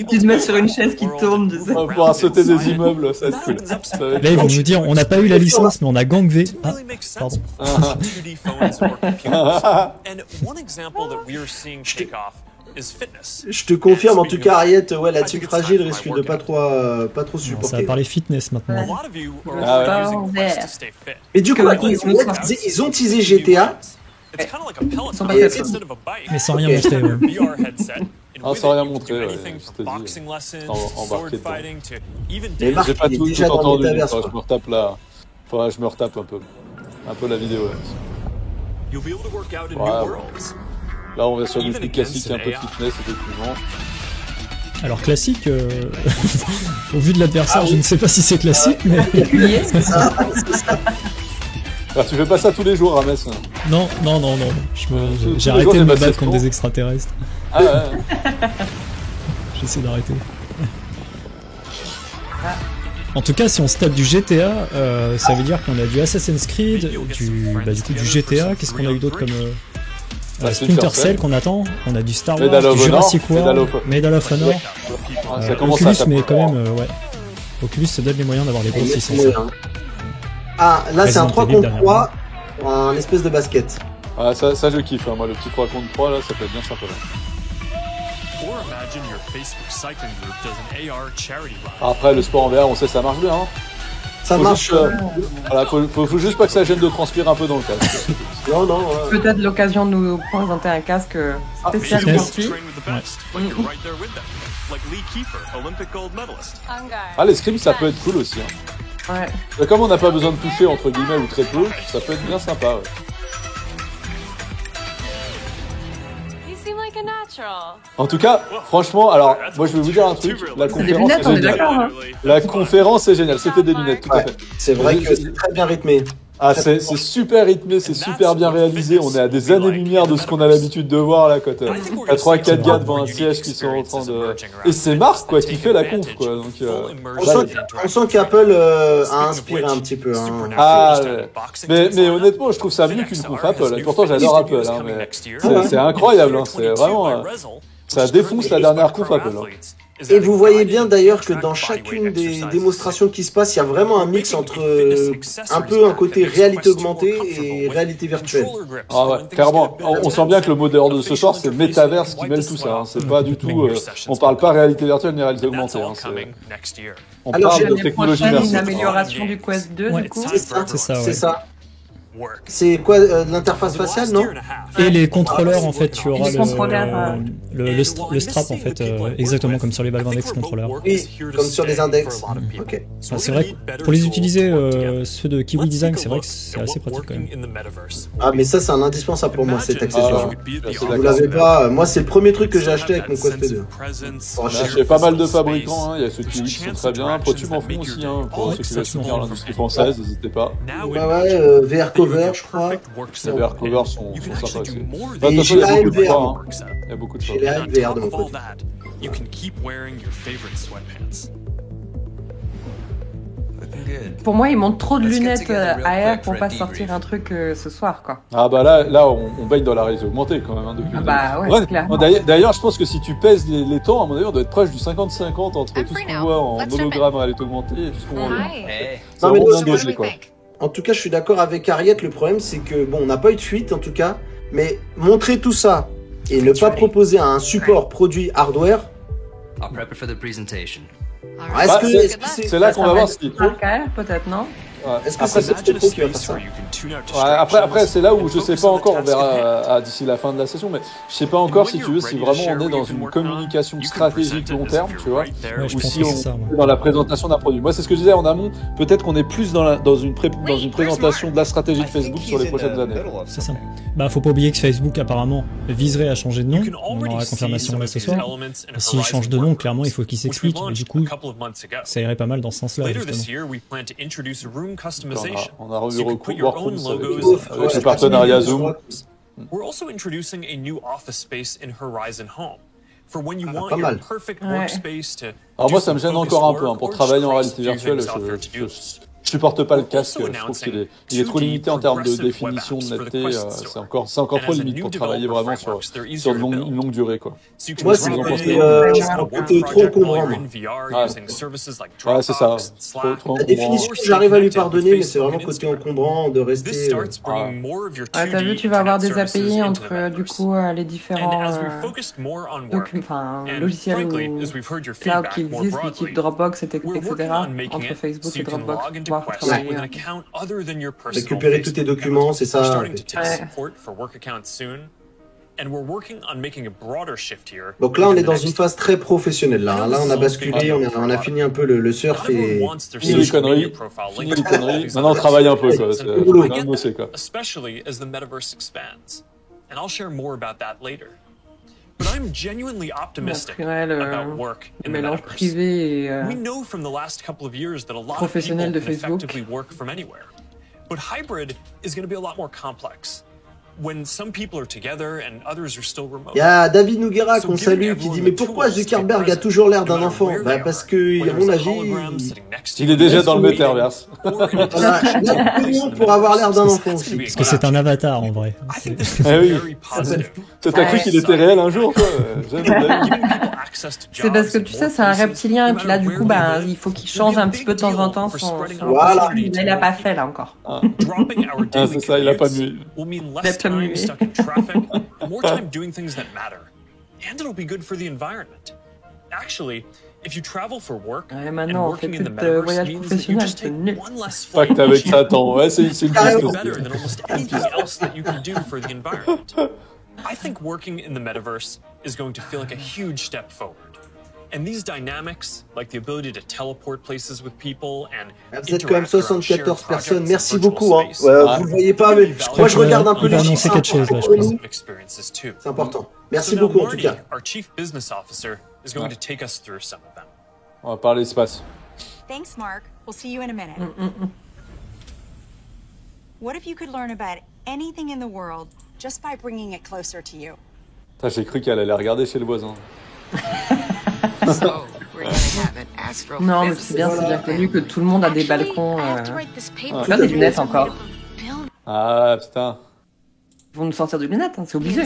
Tu te mets sur une chaise qui tourne. On va pouvoir sauter des immeubles, ça va être cool. Là, ils vont nous dire, on n'a pas eu la licence, mais on a gang V. Ah, pardon. And one example that we are seeing take off. Je te confirme, en tout cas, Ariette, ouais, la team fragile risque de pas trop supporter. Ça va parler fitness maintenant. Et du coup, ils ont teasé GTA. Mais sans rien montrer, ouais. Ah, sans rien montrer, ouais. Je te dis, embarqué dedans. Mais Marc, j'ai pas tout déjà entendu, dans je me retape là. Faudrait que je me retape un peu la vidéo. Ouais. Là, on va sur du plus classique, un peu de fitness, effectivement. Alors, classique, au vu de l'adversaire, je ne sais pas si c'est classique, mais... c'est ça. Alors, tu fais pas ça tous les jours, Rames? Non. J'ai arrêté de me battre contre des extraterrestres. Ah ouais. J'essaie d'arrêter. En tout cas, si on se tape du GTA, ça veut dire qu'on a du Assassin's Creed, du GTA, qu'est-ce qu'on a eu d'autre comme... Splinter Cell qu'on attend, on a du Star Wars, du Jurassic World, Medal of Honor, Oculus, mais quand même, ouais. Oculus se donne les moyens d'avoir les grosses licences. Ah, là c'est un 3 contre 3, un espèce de basket. Ah, ça je kiffe, hein. Moi le petit 3 contre 3 là, ça peut être bien sympa. Après le sport en VR, on sait ça marche bien, hein. Ça marche. Voilà, faut juste pas que ça gêne de transpirer un peu dans le casque. Non. Peut-être l'occasion de nous présenter un casque spécial aujourd'hui. Ah, l'escrime, ça peut être cool aussi. Hein. Ouais. Comme on n'a pas besoin de toucher entre guillemets ou très peu, ça peut être bien sympa. Ouais. En tout cas, franchement, alors, moi je vais vous dire un truc, la conférence lunettes, est géniale. hein. La conférence est géniale, c'était des lunettes, tout à fait. C'est vrai que c'est très bien rythmé. Ah, c'est super rythmé, c'est super bien réalisé, on est à des années-lumière de ce qu'on a l'habitude de voir là, quand t'as 3-4 gars devant un siège qui sont en train de... Et c'est Marc, quoi, qui fait la conf, quoi, donc... On sent qu'Apple a inspiré un petit peu, hein. Ah, mais honnêtement, je trouve ça mieux qu'une conf Apple, pourtant j'adore Apple, hein, mais c'est incroyable, hein, c'est vraiment... Ça défonce la dernière conf Apple, hein. Et vous voyez bien d'ailleurs que dans chacune des démonstrations qui se passent, il y a vraiment un mix entre un peu un côté réalité augmentée et réalité virtuelle. Ah ouais, clairement. On sent bien que le mot d'heure de ce soir, c'est Metaverse qui mêle tout ça. Hein. C'est pas du tout. On parle pas réalité virtuelle ni réalité augmentée. Hein. On parle de technologie immersive. Une immersive. amélioration du Quest 2, du coup. C'est ça. C'est quoi l'interface faciale, non? Et les contrôleurs, en fait, tu auras le strap, en fait, exactement comme sur les Valve Index contrôleurs. Oui, comme sur les index. Ok. C'est vrai que pour les utiliser, ceux de Kiwi Design, c'est vrai que c'est assez pratique quand même. Ah, mais ça, c'est un indispensable pour moi, cet accessoire. Vous l'avez pas. Moi, c'est le premier truc que j'ai acheté avec mon Quest 2. J'ai pas mal de fabricants, hein. Il y a ceux qui sont très bien. ProTube en font aussi, hein, pour ceux qui veulent soutenir l'industrie française, n'hésitez pas. Ouais, VR Cover, je crois. Les VR covers sont sympas aussi. Et j'ai la Il y VR. a beaucoup de choix. J'ai la VR de mon côté. Pour moi, ils montent trop de lunettes AR pour pas sortir un truc ce soir, quoi. Ah bah là on baigne dans la réalité augmentée quand même, hein, depuis. Ah bah ouais, clairement. D'ailleurs, je pense que si tu pèses les temps, à mon avis, on doit être proche du 50-50 entre tout ce qu'on voit en hologramme réalité augmentée et tout ce qu'on voit. Non, mais là, quoi. En tout cas, je suis d'accord avec Ariette. Le problème, c'est que bon, on n'a pas eu de fuite en tout cas, mais montrer tout ça et ne pas proposer un support produit hardware. C'est là qu'on va voir si. Peut-être, non? Est-ce que c'est Pro qui va faire ça? Après, c'est là où je sais pas encore, on verra d'ici la fin de la session, mais je sais pas encore si tu veux, si vraiment on est dans une communication stratégique long terme, tu vois, ou si on est dans la présentation d'un produit. Moi, c'est ce que je disais en amont, peut-être qu'on est plus dans une présentation de la stratégie de Facebook sur les prochaines années. C'est ça. Bah, faut pas oublier que Facebook, apparemment, viserait à changer de nom. On aura la confirmation là ce soir. S'il change de nom, clairement, il faut qu'il s'explique. Et du coup, ça irait pas mal dans ce sens-là, justement. On a revu Workrooms avec le partenariat Zoom. We're also introducing a new office space in Horizon Home. For when you want pas your mal. perfect workspace to Alors moi, ça me gêne encore un peu. Hein. Pour travailler en réalité virtuelle, je supporte pas le casque. Je trouve qu'il est trop limité en termes de définition, de netteté. C'est encore trop limite pour travailler vraiment sur une longue durée, quoi. Moi, c'est trop encombrant. Ouais, c'est ça. La définition, j'arrive à lui pardonner, mais c'est vraiment côté encombrant de rester. Ah, t'as vu, tu vas avoir des API entre du coup les différents logiciels ou cloud qui existent, du type Dropbox, etc. entre Facebook et Dropbox. Récupérer tous tes documents, c'est ça. Donc là, on est dans une phase très professionnelle. Là, on a basculé, on a fini un peu le surf et fini les conneries. Maintenant, on travaille un peu, quoi. C'est un bossé, quoi. But I'm genuinely optimistic about work in the mélange metaverse. Privé et We know from the last couple of years that a lot of professionnel people de can Facebook. effectively work from anywhere. But hybrid is going to be a lot more complex. When some people are together and others are still remote. Il y a David Noguera qu'on salue qui dit mais pourquoi Zuckerberg a toujours l'air d'un enfant? Bah parce que à mon avis il est déjà dans le metaverse. Pour avoir l'air d'un enfant aussi. Parce que c'est un avatar en vrai. Ah oui. T'as cru qu'il était réel un jour, toi? C'est parce que tu sais, c'est un reptilien et puis là, du coup, bah, il faut qu'il change un petit peu de temps en temps son. Voilà. Mais il a pas fait là encore. Ah, c'est ça, il a pas mué. Time stuck in traffic, and more time doing things that matter. And it'll be good for the environment. Actually, if you travel for work and working in the metaverse means that you just take one less flight. Pacte avec Satan, ouais, c'est better than almost anything else that you can do for the environment. I think working in the metaverse is going to feel like a huge step forward. And these dynamics, like the ability to teleport places with people and vous êtes quand même 74 personnes. Merci beaucoup. Hein. Vous le voyez pas, mais moi je regarde un peu les chiffres. Quelque chose, là, je pense. C'est important. Merci beaucoup en tout cas. Our chief business officer is going to take us through some of them. On va parler espace. Thanks, Mark. We'll see you in a minute. What if you could learn about anything in the world just by bringing it closer to you? J'ai cru qu'elle allait regarder chez le voisin. Non, mais c'est bien connu que tout le monde a des balcons. Tu as des lunettes encore. Ah putain. Ils vont nous sortir des lunettes, hein, c'est obligé.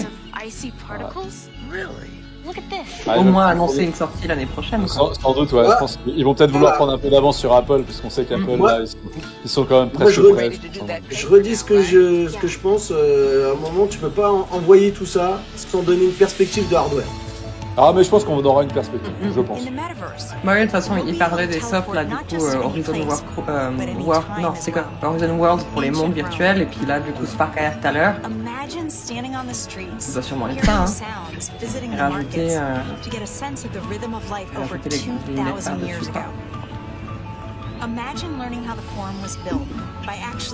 Ah, au moins annoncer une sortie l'année prochaine. Sans doute, ouais. Je pense qu'ils vont peut-être vouloir prendre un peu d'avance sur Apple, puisqu'on sait qu'Apple, là, ils sont quand même presque prêts. Je redis ce que je pense. À un moment, tu peux pas envoyer tout ça sans donner une perspective de hardware. Ah, mais je pense qu'on aura une perspective, je pense. Bah oui, de toute façon, il parlait des softs, là, du coup, Horizon World pour les mondes virtuels, et puis là, du coup, Spark AR tout à l'heure. Ça doit sûrement être ça, hein. Rajouter les lunettes par-dessus, quoi.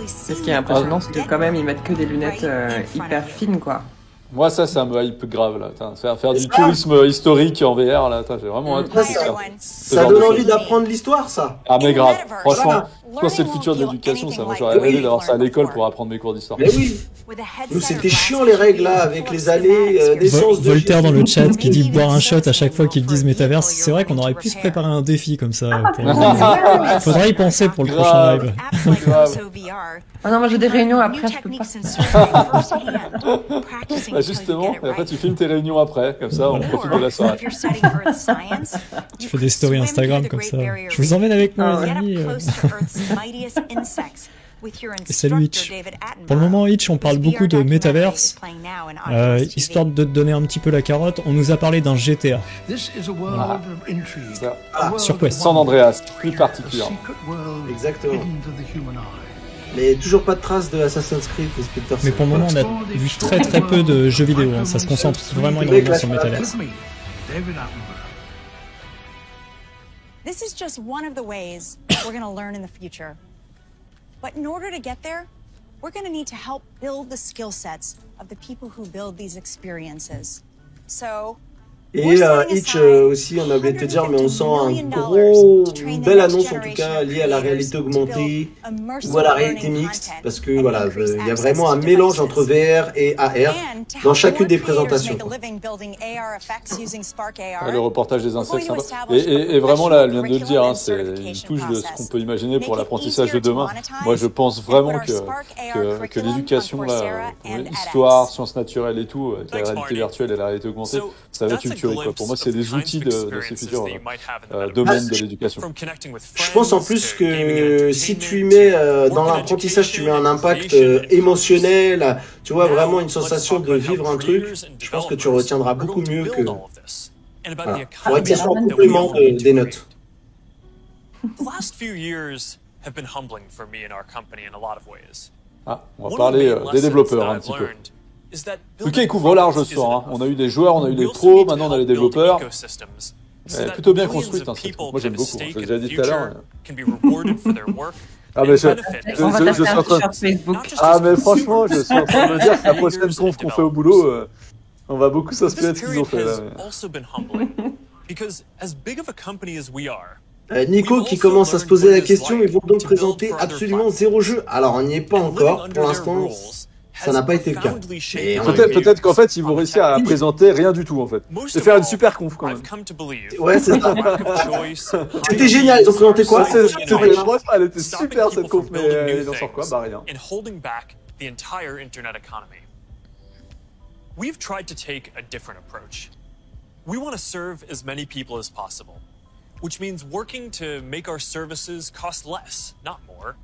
Et ce qui est impressionnant, c'est que quand même, ils mettent que des lunettes hyper fines, quoi. Moi, ça me hype grave, là. Faire du tourisme historique en VR, là. J'ai vraiment hâte. Ça donne envie d'apprendre l'histoire, ça. Ah, mais grave. Franchement, je pense que c'est le futur de l'éducation, ça. Moi, j'aurais rêvé d'avoir ça à l'école pour apprendre mes cours d'histoire. Mais oui. Nous, c'était chiant, les règles, là, avec les années, naissance de... Voltaire dans le chat qui dit boire un shot à chaque fois qu'ils disent métaverse. C'est vrai qu'on aurait pu se préparer un défi comme ça. Faudrait y penser pour le prochain live. Ah non, moi j'ai des réunions après, je peux pas. Bah justement, et après tu filmes tes réunions après, comme ça on profite de la soirée. Tu fais des stories Instagram comme ça. Je vous emmène avec moi, les amis. Et salut Hitch. Pour le moment, Hitch, on parle beaucoup de Metaverse. Histoire de te donner un petit peu la carotte, on nous a parlé d'un GTA. Sur Quest. San Andreas, plus particulièrement. Exactement. Mais toujours pas de traces de Assassin's Creed et Splinter Cell. Mais pour le moment, on a vu très peu de jeux vidéo. Hein. Ça se concentre vraiment énormément sur le Metaverse. This is just one of the ways we're going to learn in the future. But in order to get there, we're going to need to help build the skill sets of the people who build these experiences. So, et Hitch aussi, on a oublié de te dire, mais on sent une belle annonce en tout cas liée à la réalité augmentée ou à la réalité mixte, parce que voilà, il y a vraiment un mélange entre VR et AR dans chacune des présentations. Le reportage des insectes, et vraiment là, elle vient de le dire, hein, c'est une touche de ce qu'on peut imaginer pour l'apprentissage de demain. Moi, je pense vraiment que l'éducation, là, histoire, sciences naturelles et tout, avec la réalité virtuelle et la réalité augmentée, ça va être une tuerie, quoi. Pour moi, c'est des outils de ces futurs domaines de l'éducation. Je pense en plus que si tu mets dans l'apprentissage, tu mets un impact émotionnel, tu vois, vraiment une sensation de vivre un truc, je pense que tu retiendras beaucoup mieux que... Voilà. Faudrait que ça soit un complément des notes. Ah, on va parler des développeurs un petit peu. Ok, il couvre large ce soir. Hein. On a eu des joueurs, on a eu des pros, maintenant on a les développeurs. Plutôt bien construite, hein, moi j'aime beaucoup, je l'ai déjà dit tout à l'heure. Ah mais je suis en train de... Ah mais franchement, je suis en train de me dire que la prochaine conf qu'on fait au boulot, on va beaucoup s'inspirer de ce qu'ils ont fait là. Nico qui commence à se poser la question, ils vont donc présenter absolument 0 jeu. Alors on n'y est pas encore, pour l'instant. Ça n'a pas été le cas. Peut-être qu'en fait, ils vont réussir à présenter rien du tout, en fait. Et faire une super conf, quand même. Ouais, c'est ça. C'était génial, ils ont présenté quoi? Elle était super, cette conf, mais ils en sortent quoi? Bah, rien. We've tried to take a different approach. We want to serve as many people as possible, which means working to make our services cost less, not more.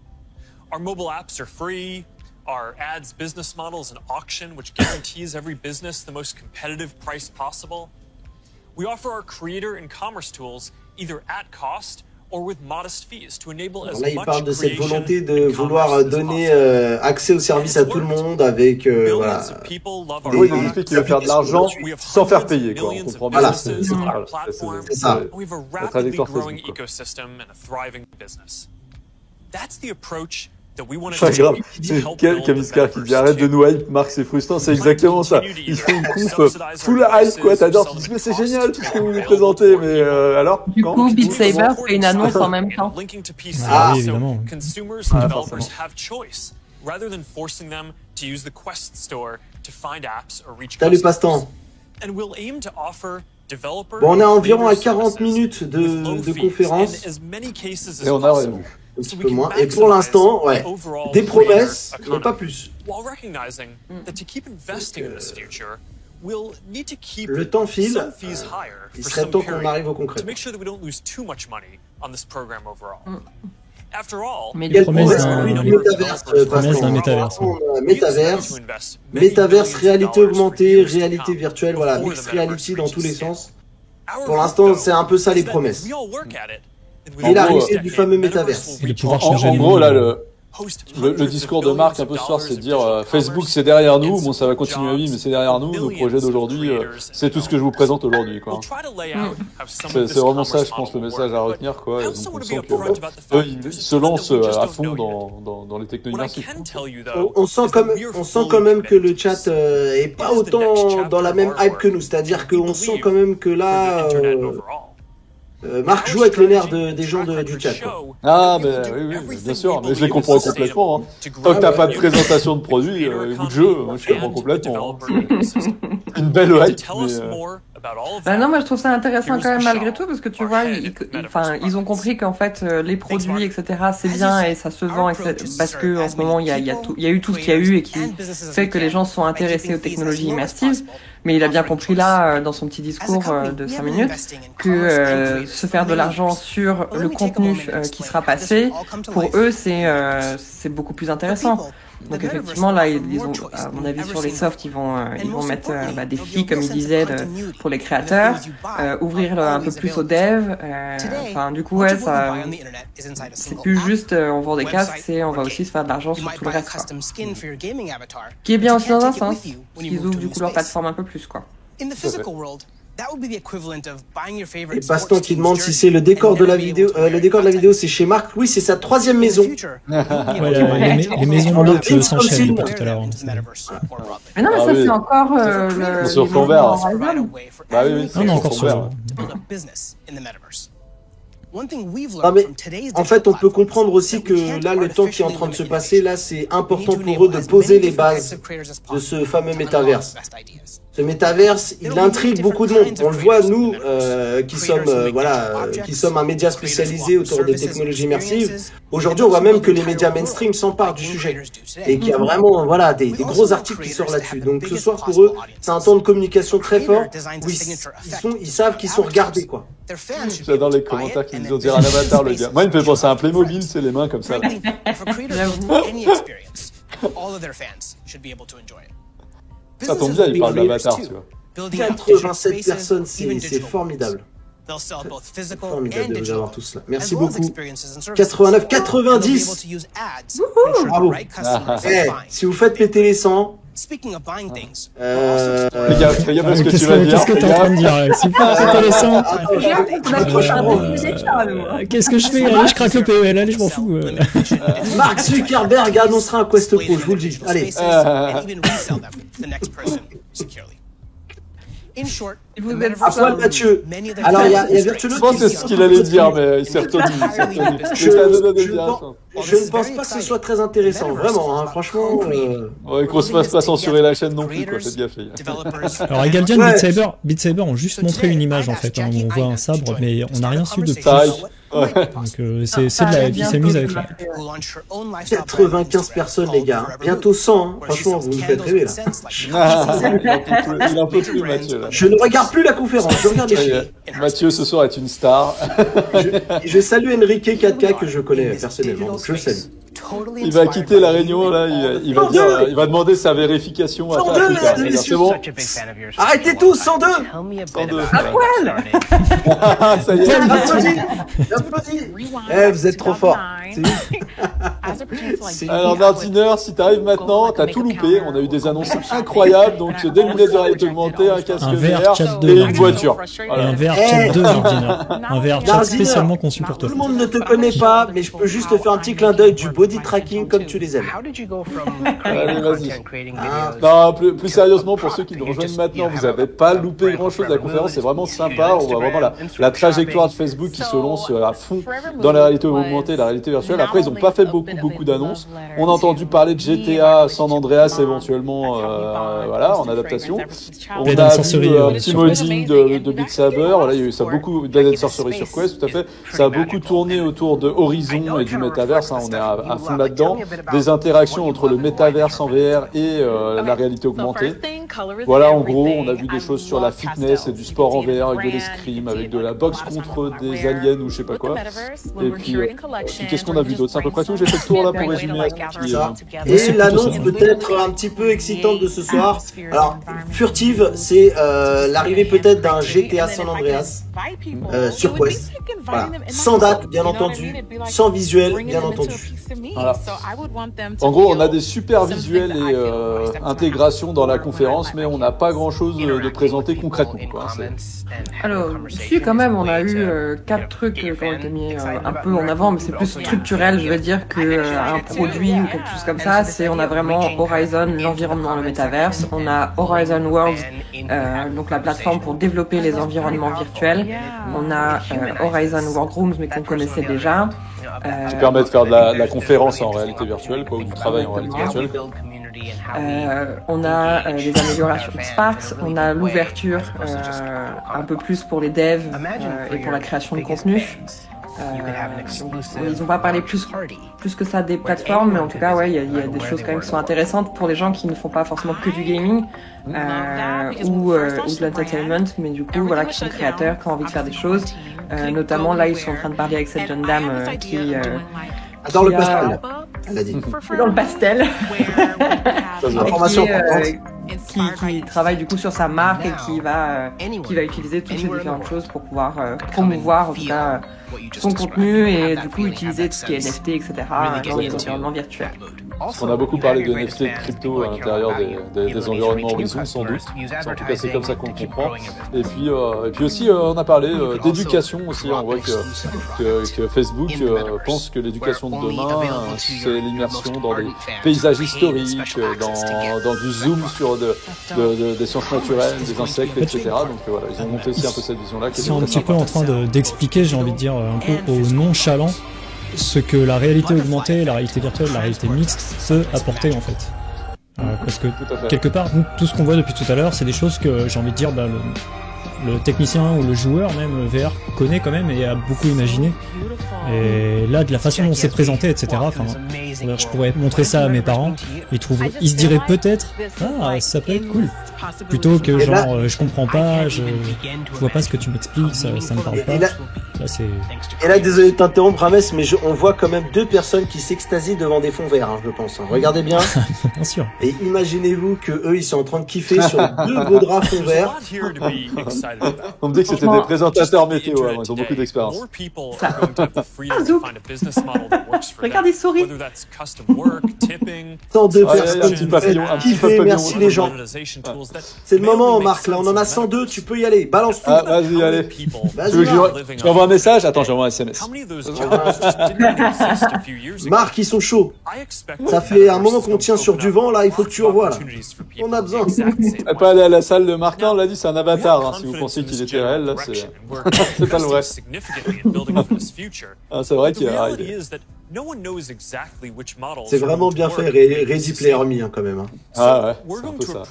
Our mobile apps are free. Our ads business model is an auction which guarantees every business the most competitive price possible. We offer our creator and commerce tools either at cost Alors là, il parle de cette volonté de vouloir donner accès au service à tout le monde avec voilà. Oui, il explique qu'il veut faire de l'argent sans faire payer, quoi. On comprend bien. Voilà. C'est ça. La trajectoire Facebook, quoi. Pas grave. Kamiskar qui dit arrête de nous hype, Marc, c'est frustrant, c'est exactement ça. Ils font une conf full hype, quoi, t'adores, tu dis mais c'est génial tout ce que vous nous présentez, mais alors Du coup, Beat Saber fait une annonce en même temps. Ah oui, évidemment. Salut Passe-temps. Bon, on est environ à 40 minutes de conférence. Et on a revu. Un petit peu moins. Et pour l'instant, ouais, des promesses, mais pas plus. Le temps file, il serait temps qu'on arrive au concret. Mais Les promesses d'un métaverse, réalité augmentée, réalité virtuelle, voilà, mixed reality dans tous les sens. Pour l'instant, c'est un peu ça les promesses. Et l'arrivée du fameux métaverse. En gros, là, le discours de Marc un peu ce soir, c'est de dire Facebook c'est derrière nous, bon ça va continuer à vivre, mais c'est derrière nous, nos projets d'aujourd'hui, c'est tout ce que je vous présente aujourd'hui, quoi. C'est vraiment ça, je pense, le message à retenir, quoi. Et donc on sent que eux, ils se lancent à fond dans les techno immersifs. On sent quand même que le chat est pas autant dans la même hype que nous, c'est-à-dire qu'on sent quand même que là. Marc joue avec les nerfs des gens du chat. Quoi. Ah, mais oui, bien sûr, mais je les comprends complètement. Hein. Tant que t'as pas de présentation de produit, ou de jeu, moi je comprends complètement. Hein. Une belle hype, mais... non, moi je trouve ça intéressant quand même malgré tout parce que tu vois, ils ont compris qu'en fait les produits etc c'est bien et ça se vend parce que en ce moment il y a eu tout ce qu'il y a eu et qui fait que les gens sont intéressés aux technologies immersives. Mais il a bien compris là, dans son petit discours de 5 minutes, que se faire de l'argent sur le contenu qui sera passé, pour eux, c'est beaucoup plus intéressant. Donc effectivement, là, ils ont, à mon avis, sur les softs, ils vont mettre des filles, comme ils disaient, pour les créateurs, ouvrir un peu plus aux devs. Enfin, du coup, ouais, ça, c'est plus juste on vend des casques, c'est on va aussi se faire de l'argent sur tout le reste, quoi. Qui est bien aussi dans un sens, parce qu'ils ouvrent du coup leur plateforme un peu plus, quoi. Et Passe-temps qui demande si c'est le décor de la vidéo. Le décor de la vidéo, c'est chez Marc. Oui, c'est sa 3e maison. Les maisons de l'autre s'enchaînent depuis tout à l'heure. Mais non, mais ça, c'est encore sur fond vert. Bah oui, non, encore sur vert. Ah mais en fait on peut comprendre aussi que là le temps qui est en train de se passer là c'est important pour eux de poser les bases de ce fameux métaverse. Ce métaverse il intrigue beaucoup de monde. On le voit nous qui sommes un média spécialisé autour des technologies immersives. Aujourd'hui on voit même que les médias mainstream s'emparent du sujet et qu'il y a vraiment des gros articles qui sortent là-dessus. Donc ce soir pour eux c'est un temps de communication très fort où ils savent qu'ils sont regardés quoi. J'adore les commentaires qui nous ont dit un avatar le gars. Moi il me fait penser à un Playmobil, c'est les mains comme ça. Ça tombe bien, il parle d'avatar, tu vois. 87 personnes, c'est formidable. C'est formidable de vous avoir tous là. Merci beaucoup. 89, 90. Bravo. Si vous faites péter les 100. Fais gaffe parce que tu vas dire. Qu'est-ce que t'es en train de dire? C'est pas intéressant. Qu'est-ce que je fais? Allez, je craque le PEL, allez, je m'en fous. Mark Zuckerberg annoncera un Quest Pro, je vous le dis. Allez. À poil Mathieu. Alors il y a Virtuoso. Je pense que c'est ce qu'il allait dire, mais il s'est retenu. Je ne pense pas que ce soit très intéressant, vraiment, hein, franchement. Ouais, qu'on se fasse pas censurer la chaîne non plus, quoi, faites gaffe, les gars. Alors, à Galdian, Beat Saber ont juste montré une image, en fait, hein, où on voit un sabre, mais on n'a rien su de plus. Ouais. Donc, c'est de la hype, ils s'amusent avec ça. 95 personnes, les gars. Bientôt 100, hein. Franchement, vous nous faites rêver, là. Il en peut plus, Mathieu, là. Je ne regarde plus la conférence, je regarde les chiffres. Mathieu, ce soir, est une star. Je salue Enrique 4K, que je connais personnellement, donc je le salue. Il va quitter la réunion là, il va demander sa vérification à faire. C'est bon. Arrêtez tous, 102. 102. À poil. Ça y est. Applaudis. Vous êtes trop fort. Alors Martiner, si t'arrives maintenant, t'as tout loupé. On a eu des annonces incroyables, donc des lunettes de réalité augmentée, un casque VR et une voiture. Voilà. Un VR chat 2 Martiner. Un VR chat spécialement conçu pour toi. Tout le monde ne te connaît pas, mais je peux juste te faire un petit clin d'œil du body tracking comme tu les aimes. Allez, vas-y. Non, plus sérieusement, pour ceux qui nous rejoignent maintenant, vous avez pas loupé grand chose. La conférence est vraiment sympa. On voit vraiment la trajectoire de Facebook qui se lance à fond dans la réalité augmentée et la réalité virtuelle. Après, ils ont pas fait beaucoup d'annonces. On a entendu parler de GTA San Andreas éventuellement, voilà, en adaptation. On a vu un petit modding de Beat Saber. Voilà, il y a eu ça beaucoup d'Dead Sorcery sur Quest, tout à fait. Ça a beaucoup tourné autour de Horizon et du métaverse. On est à fond là-dedans. Des interactions entre le métaverse en VR et la réalité augmentée. Voilà, en gros, on a vu des choses sur la fitness et du sport en VR avec de l'escrime, avec de la boxe contre des aliens ou je sais pas quoi. Et puis qu'est-ce qu'on a vu d'autre? C'est à peu près tout. J'ai fait le tour là pour résumer. Et l'annonce peut-être un petit peu excitante de ce soir. Alors, furtive, c'est l'arrivée peut-être d'un GTA San Andreas sur Quest. Voilà. Sans date, bien entendu, sans visuel, bien entendu. Voilà. En gros, on a des super visuels et intégrations dans la conférence, mais on n'a pas grand-chose de présenté concrètement. Quoi. Alors, si quand même, on a eu 4 trucs qui ont été mis un peu en avant, mais c'est plus structurel, je veux dire, qu'un produit ou quelque chose comme ça. On a vraiment Horizon, l'environnement, le métaverse. On a Horizon Worlds, donc la plateforme pour développer les environnements virtuels. On a Horizon Workrooms, mais qu'on connaissait déjà. Qui permet de faire de la conférence en réalité virtuelle, quoi, ou du travail en réalité virtuelle. On a les améliorations de Sparks, on a l'ouverture un peu plus pour les devs et pour la création de contenu. Ils n'ont pas parlé plus que ça des plateformes, mais en tout cas, ouais, il y a des choses quand même qui sont intéressantes pour les gens qui ne font pas forcément que du gaming ou de l'entertainment, mais du coup, voilà, qui sont créateurs, qui ont envie de faire des choses. Notamment, là, ils sont en train de parler avec cette jeune dame qui dans le pastel, elle a dit. Dans le pastel. Information qui travaille du coup sur sa marque et qui va utiliser toutes ces différentes choses pour pouvoir promouvoir en tout cas son contenu et du coup utiliser tout ce qui est NFT, etc. dans les environnements virtuels. On a beaucoup parlé de NFT et de crypto à l'intérieur des environnements Horizon, sans doute. En tout cas, c'est comme ça qu'on le comprend. Et puis aussi, on a parlé d'éducation aussi. On voit que Facebook pense que l'éducation de demain, c'est l'immersion dans des paysages historiques, dans du zoom sur des sciences naturelles, des insectes, etc. Donc voilà, ils ont monté aussi un peu cette vision-là. Ils sont un petit peu en train d'expliquer, j'ai envie de dire, un peu au nonchalant, ce que la réalité augmentée, la réalité virtuelle, la réalité mixte peut apporter en fait. Parce que quelque part, tout ce qu'on voit depuis tout à l'heure, c'est des choses que j'ai envie de dire, le technicien ou le joueur même VR connaît quand même et a beaucoup imaginé. Et là, de la façon dont c'est présenté, etc. Enfin, je pourrais montrer ça à mes parents, ils se diraient peut-être, ça peut être cool. Plutôt que genre, je comprends pas, je vois pas ce que tu m'expliques, ça me parle pas. Et là, désolé de t'interrompre, Rames, mais on voit quand même 2 personnes qui s'extasient devant des fonds verts, je pense. Regardez bien. Bien sûr. Et imaginez-vous que eux, ils sont en train de kiffer sur 2 beaux draps fonds verts. On me dit que c'était des présentateurs météo, ils ont beaucoup d'expérience. Regarde, il sourit. 102 personnes. Kiffer, merci les gens. C'est le moment, Marc, là, on en a 102, tu peux y aller. Balance tout. Vas-y, allez. Je t'envoie un message. Attends, j'envoie un SMS. Marc, ils sont chauds. Ça fait un moment qu'on tient sur du vent, là, il faut que tu revoies, là. On a besoin. Elle peut aller à la salle de Martin, on l'a dit, c'est un avatar, si vous pensez qu'il était réel, là, c'est pas le vrai. C'est vrai qu'il a arrivé. C'est vraiment bien fait, Ready Player Me, quand même. Ah ouais, c'est un peu ça.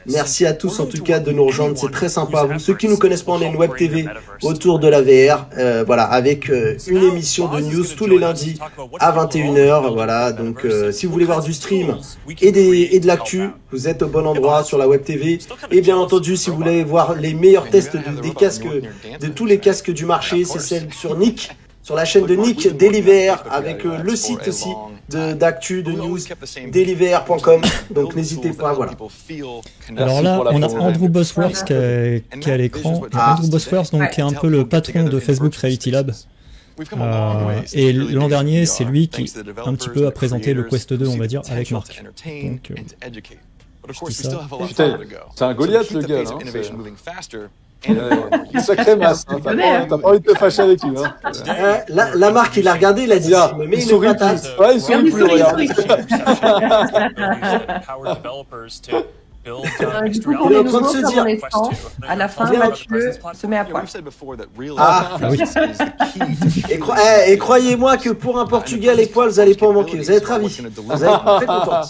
Merci à tous, en tout cas, de nous rejoindre. C'est très sympa. Vous, ceux qui nous connaissent pas, on est une web TV autour de la VR, voilà, avec une émission de news tous les lundis à 21h. Voilà, donc si vous voulez voir du stream et de l'actu, vous êtes au bon endroit sur la web TV. Et bien entendu, si vous voulez voir les meilleurs tests des casques, de tous les casques du marché, c'est celle sur Nick sur la chaîne de Nick DailyVR avec le site aussi d'actu, de news, dailyvr.com. Donc n'hésitez pas, voilà. Alors là, on a Andrew Bosworth qui est à l'écran. Andrew Bosworth, donc, qui est un peu le patron de Facebook Reality Lab. Et l'an dernier, c'est lui qui un petit peu a présenté le Quest 2, on va dire, avec Marc. Donc, je dis ça. Putain, c'est un Goliath le gars, hein. Sacré masse, hein. T'as pas envie de te fâcher avec lui. Hein. La Marc, il a regardé, il a dit mais une patate. Ouais, il sourit plus, regarde. Du coup, pour les nouveaux, comme on est 100, à la fin, Mathieu se met à poil. Ah oui. Et croyez-moi que pour un Portugais, les poils, vous n'allez pas en manquer. Vous allez être ravis. Vous allez être très contents.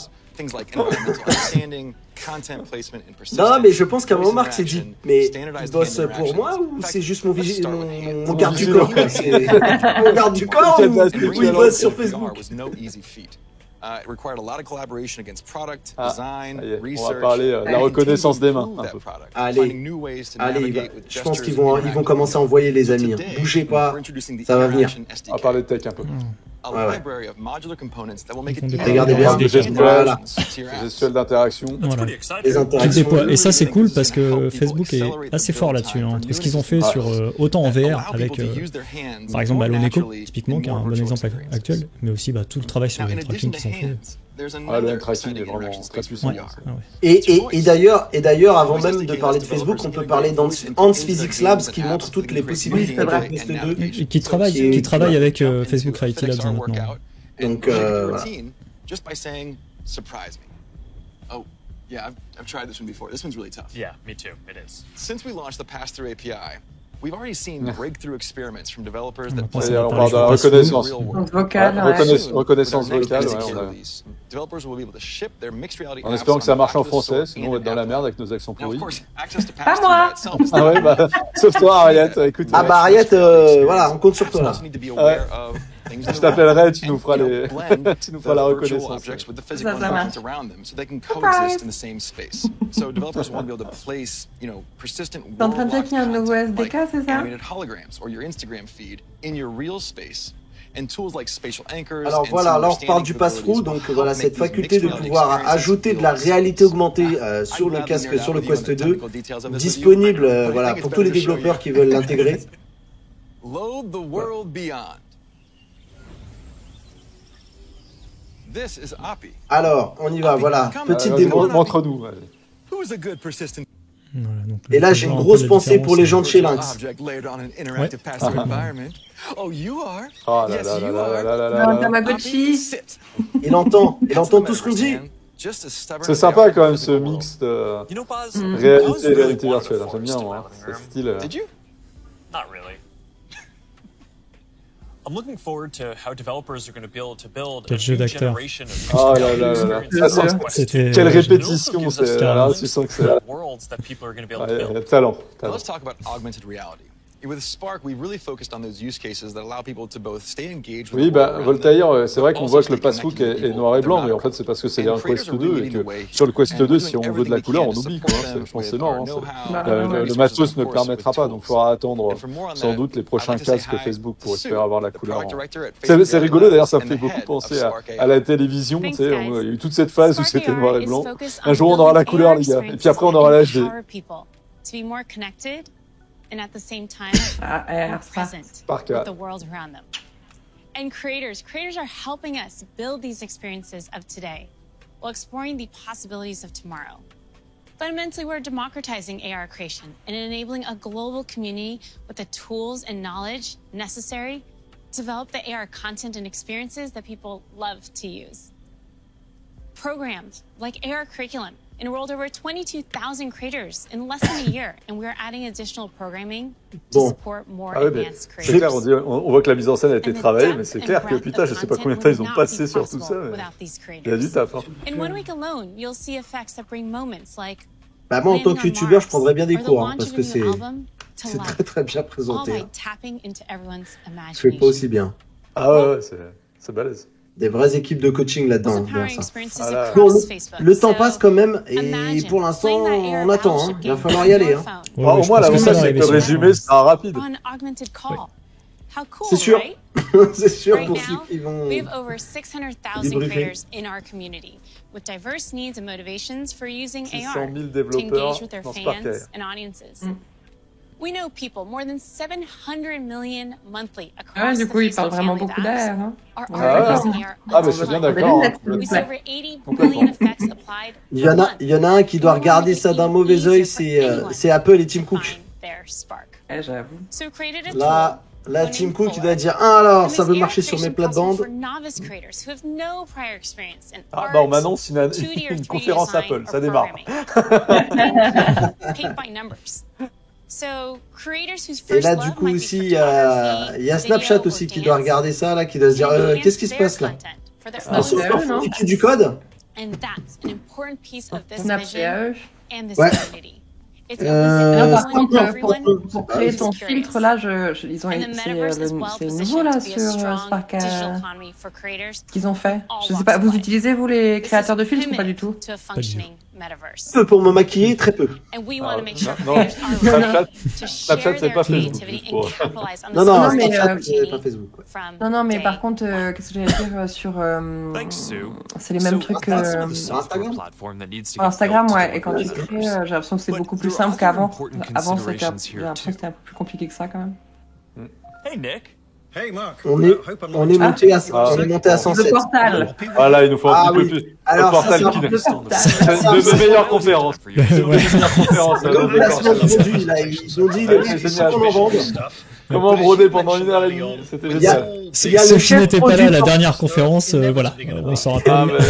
Non, mais je pense qu'à un moment, Marc s'est dit, mais il bosse pour moi ou c'est juste mon garde du corps? C'est mon garde du corps ou il bosse sur Facebook? On va parler de la reconnaissance des mains. Un peu. Allez, je pense qu'ils vont commencer à envoyer les amis. Hein. Bougez pas, ça va venir. On va parler de tech un peu. Ouais. Regardez bien, voilà. Gestuelle d'interaction. Voilà. Les interactions. Et ça, c'est cool parce que Facebook est assez fort là-dessus. Hein. Ce qu'ils ont fait sur autant en VR avec, par exemple, Loneco, typiquement, qui est un bon exemple actuel, mais aussi tout le travail sur le tracking qu'ils ont fait. Le hand tracking est vraiment très puissant. Ouais. Et d'ailleurs, avant même de parler de Facebook, on peut parler d'Ants Physics Labs qui montre toutes les possibilités de Quest 2. Et qui travaille avec Facebook Reality Labs maintenant. Donc, Yeah, I've tried this one before. This one's really tough. Yeah, me too. It is. Since we launched the Pass-Through API, we've already seen breakthrough experiments from developers that on parle de la reconnaissance. Reconnaissance vocale, Developers will be able to ship their mixed reality en espérant que ça marche en français, sinon on va être dans la merde avec nos accents pourris. Pas moi. Ah ouais, sauf toi, Ariette. Écoute. Ah bah Ariette, voilà, on compte sur toi là. Ouais. Je t'appellerai, tu nous feras la reconnaissance. Ça marche. T'es en train de dire qu'il y a un nouveau SDK, c'est ça? Alors voilà, là on reparle du pass-through, donc voilà cette faculté de pouvoir ajouter de la réalité augmentée sur le casque, sur le Quest 2, disponible voilà, pour tous les développeurs qui veulent l'intégrer. Alors, on y va, voilà, petite démo. Montre-nous. Voilà, et là, j'ai une grosse pensée pour les gens de chez Lynx. Oh, you are? Oh là là là là là là. Tamagotchi. Il entend tout ce qu'on dit. C'est sympa quand même ce mix de réalité et réalité virtuelle. J'aime bien moi. Ce style. Not really. I'm looking forward to how developers are going to be able to build a new generation of oh là là là là. Quelle répétition, c'est là, tu sens que c'est worlds that people are going to be able to build. Talent. Let's talk about augmented reality. With Spark, we really focused on those use cases that allow people to both stay engaged with Voltaire, c'est vrai qu'on voit que le passbook est noir et blanc, mais en fait c'est parce que c'est un Quest 2 et que sur le Quest 2, si on veut de la couleur, on oublie quoi. Je pense que c'est mort. Le matos ne permettra pas, donc il faudra attendre sans doute les prochains casques Facebook pour espérer avoir la couleur. C'est rigolo d'ailleurs, ça me fait beaucoup penser à la télévision. Tu sais, il y a eu toute cette phase où c'était noir et blanc. Un jour on aura la couleur, les gars, et puis après on aura la HD. And at the same time, present with the world around them. And creators are helping us build these experiences of today while exploring the possibilities of tomorrow. Fundamentally, we're democratizing AR creation and enabling a global community with the tools and knowledge necessary to develop the AR content and experiences that people love to use. Programs like AR Curriculum enrolled over 22,000 creators in less than a year, and we're adding additional programming to support more advanced creators. C'est clair, on voit que la mise en scène a été travaillée, mais c'est clair que putain, je sais pas combien de temps ils ont passé sur tout ça. Il y a du taf. In 1 week alone, you'll see effects that bring moments like. Bah moi en tant que youtubeur, je prendrais bien des cours parce que c'est très très bien présenté. Je fais pas aussi bien. Ah ouais, c'est balèze. Des vraies équipes de coaching là-dedans. Bon, le temps passe quand même et pour l'instant on attend. Hein. Il va falloir y aller. Hein. Au moins l'avantage c'est que le résumé sera rapide. C'est sûr. C'est sûr Right pour ceux now, qui vont. we have over 600,000 débriefer. creators in our community with diverse needs and motivations for using 600 AR 000 to développeurs engage with their dans Spark fans AR. and audiences. We know people, more than 700 million monthly Ouais, across du the coup, il Facebook parle vraiment family of beaucoup apps d'AR. Hein. are Ouais, already d'accord. using AR Ah, mais je suis bien d'accord. Hein, We see complètement. over 80 billion effects applied Il y en a un qui doit regarder ça d'un mauvais œil, c'est Apple et Tim Cook. their Spark. Ouais, j'avoue. So we created a Là, Tim Cook, il doit dire ah alors, ça veut marcher sur mes plates-bandes. Ah, bah on m'annonce une conférence Apple, ça démarre. Et là, du coup, aussi, il y a Snapchat aussi qui doit regarder ça, là, qui doit se dire qu'est-ce qui se passe là? C'est à eux, non? C'est du code? Snap, c'est à eux. Ouais. Non, par contre, pour créer ton filtre, là, ils ont c'est nouveau là sur Spark qu'ils ont fait. Je sais pas, vous utilisez vous les créateurs de filtres ou pas du tout? Peu pour me maquiller, très peu. Snapchat, c'est pas Facebook. Non, mais c'est pas Facebook. Ouais. Non, mais par contre, qu'est-ce que j'allais dire sur c'est les mêmes trucs que Instagram, ouais. Et quand tu crées, j'ai l'impression que c'est beaucoup plus simple qu'avant. Avant, j'ai l'impression que c'était un peu plus compliqué que ça quand même. Hey Nick. On est monté à 107. Le portal. Voilà, il nous faut un petit peu plus. Alors, le portal qui de mes meilleures conférences. De mes meilleures conférences. Comme la semaine aujourd'hui, là, ils ont dit qu'on en vende. Comment broder pendant 1h30, c'était génial. Sophie n'était pas là à la dernière conférence, voilà, on s'en rappelle. Ah, mais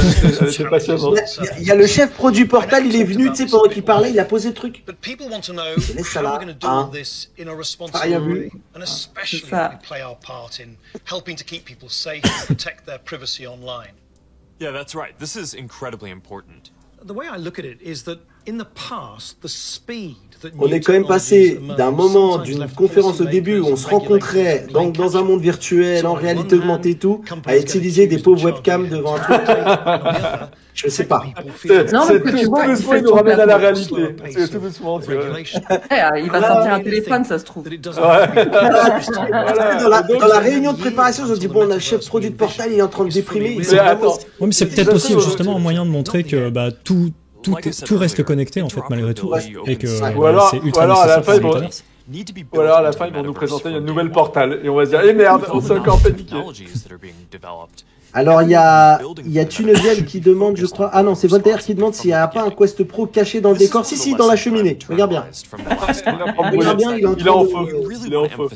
c'est passionnant. Il y a le chef produit portal, il est venu, tu sais, pendant qu'il parlait, il a posé le truc. Laisse ça là, hein. T'as rien vu. C'est ça. Yeah, that's right. This is incredibly important. The way I look at it is that in the past, the speed that On est quand même passé d'un moment d'une conférence au début où on se rencontrait donc dans un monde virtuel, en réalité augmentée et tout, à utiliser des pauvres webcams devant un truc. Je sais pas. Non, mais tout doucement, il nous ramène à la réalité. C'est tout doucement, tu vois. Il va sortir un téléphone, ça se trouve. Dans la réunion de préparation, ils ont dit bon, on a le chef produit de portal, il est en train de déprimer. Oui, mais c'est peut-être aussi justement un moyen de montrer que tout reste connecté en fait malgré tout et que c'est ultra nécessaire. Ou alors à la fin ils vont nous présenter une nouvelle portal et on va se dire eh merde, on s'est encore fait niquer. Alors il y a Tuneviel qui demande, je crois, ah non c'est Voltaire qui demande s'il n'y a pas un Quest Pro caché dans le décor. Si, dans la cheminée, regarde bien. Regarde bien, il est en feu. Il est en feu.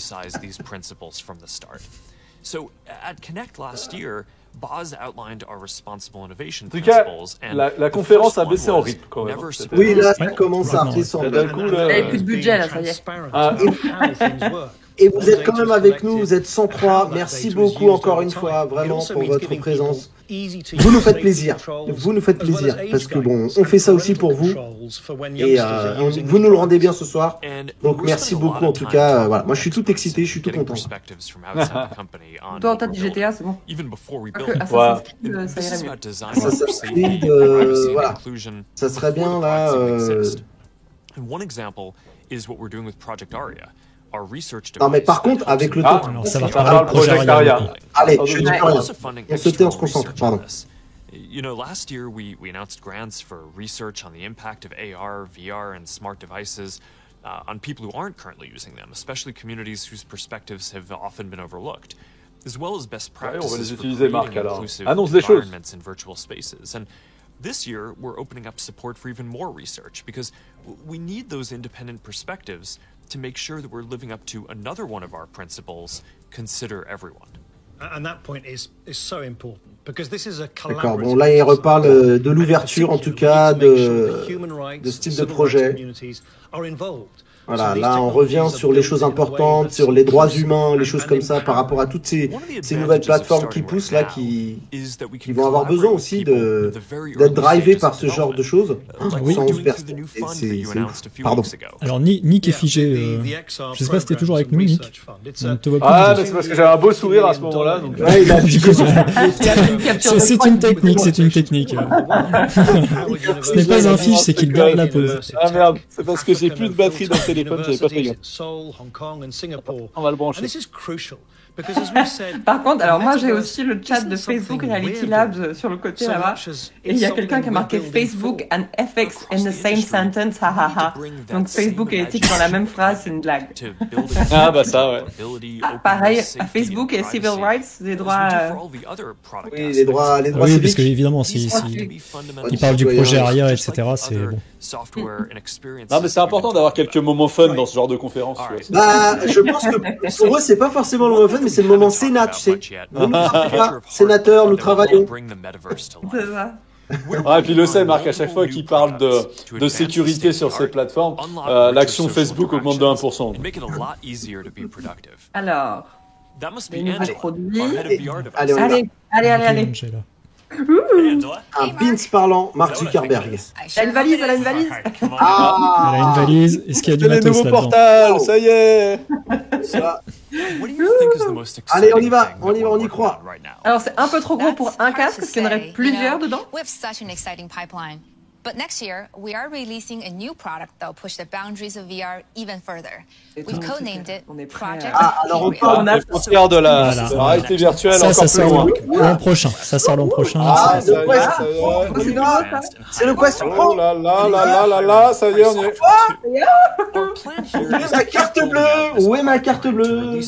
So at Connect last year, Boz outlined our responsible innovation En tout cas, principles, and la conférence a baissé en rythme quand même. Oui, là ça commence à redescendre. D'un coup, Il n'y avait plus de budget là, ça y est. Et vous êtes quand même avec nous, vous êtes 103. Merci beaucoup encore une fois, vraiment, pour votre présence. Vous nous faites plaisir. Vous nous faites plaisir. Parce que bon, on fait ça aussi pour vous. Et vous nous le rendez bien ce soir. Donc merci beaucoup en tout cas. Voilà. Moi je suis tout excité, je suis tout content. Toi, t'as dit GTA, c'est bon. Voilà. Assassin's Creed, voilà. Ça serait bien là. Non mais par contre avec le temps, ça va parler de Project Aria. Allez, je dis rien. On se tait, on se concentre, pardon. You know, last year we announced grants for research on the impact of AR, VR, and smart devices on people who aren't currently using them, especially communities whose perspectives have often been overlooked, as well as best practices for creating inclusive environments in virtual spaces. And this year, we're opening up support for even more research because we need those independent perspectives to make sure that we're living up to another one of our principles, consider everyone. And that point is so important because this is a D'accord, bon là il reparle de l'ouverture en tout cas de ce type de projet. Voilà, là on revient sur les choses importantes, sur les droits humains, les choses comme ça par rapport à toutes ces nouvelles plateformes qui poussent là, qui vont avoir besoin aussi d'être drivées par ce genre de choses. Oui. C'est pardon. Alors Nick est figé. Je sais pas si t'es toujours avec nous, Nick. On te voit plus. Ah, mais c'est parce que j'avais un beau sourire à ce moment-là. Donc... Ouais, il a figé. C'est une technique, c'est une technique. Ce n'est pas un fiche, c'est qu'il garde la pause. Ah merde, c'est parce que j'ai plus de batterie dans le téléphone, j'avais pas fait gaffe. On va le brancher. Par contre, alors moi j'ai aussi le chat de Facebook Reality Labs sur le côté là-bas, et il y a quelqu'un qui a marqué Facebook and FX in the same sentence, hahaha. Donc Facebook et éthique dans la même phrase, c'est une blague. Ah bah ça, ouais. Pareil, Facebook et civil rights, les droits. Oui, les droits oui, civiques. parce que évidemment, si il parle du projet ARIA, etc., c'est bon. Non, mais c'est important d'avoir quelques moments fun dans ce genre de conférence. Bah, je pense que pour eux, c'est pas forcément le moment fun, mais c'est le moment Sénat, tu sais. Nous pas, sénateurs, nous travaillons. C'est ça. Ah, et puis le sait, Marc, à chaque fois qu'il parle de sécurité sur ces plateformes, l'action Facebook augmente de 1%. Alors, les nouveaux produits. Allez. Un pins parlant, Mark Zuckerberg. Elle a une valise. Ah, elle a une valise. Est-ce qu'il y a du les matos nouveaux là-dedans? portails, ça y est. Ça. Allez, on y va, on y croit. Alors c'est un peu trop gros pour un casque, parce qu'il y en aurait plusieurs dedans. But next year, we are releasing a new product that will push the boundaries of VR even further. We've codenamed it Project alors les frontières de la réalité virtuelle encore plus loin. L'an prochain. Ça sort l'an prochain. Ah, c'est le question. Oh là là, ça y est, on y est. Où est ma carte bleue? Où est ma carte bleue?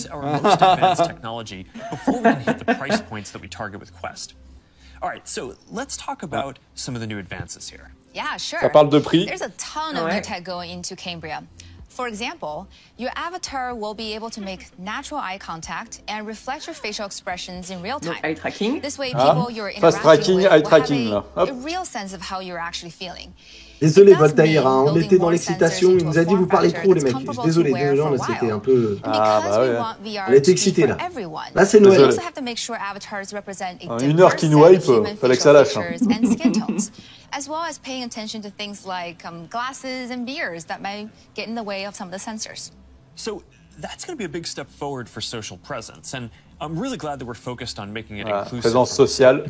All right, so let's talk about some of the new advances here. Yeah, sure. Ça parle de prix. There's a ton of new tech going into Cambria. For example, your avatar will be able to make natural eye contact and reflect your facial expressions in real time. Eye tracking. This way, people you're fast interacting tracking, with eye will tracking, have là. a real sense of how you're actually feeling. Désolé, Voltaire, hein, on était dans l'excitation, il nous a dit vous parlez trop les mecs. Désolé, là c'était un peu... Ah bah ouais. On était excités là. Là c'est Noël. 1 heure qui nous hype, fallait que ça lâche. As well as paying attention to things like glasses and beers that may get in the way of some of the sensors. So that's going to be a big step forward for social presence, and I'm really glad that we're focused on making it inclusive. Présence sociale.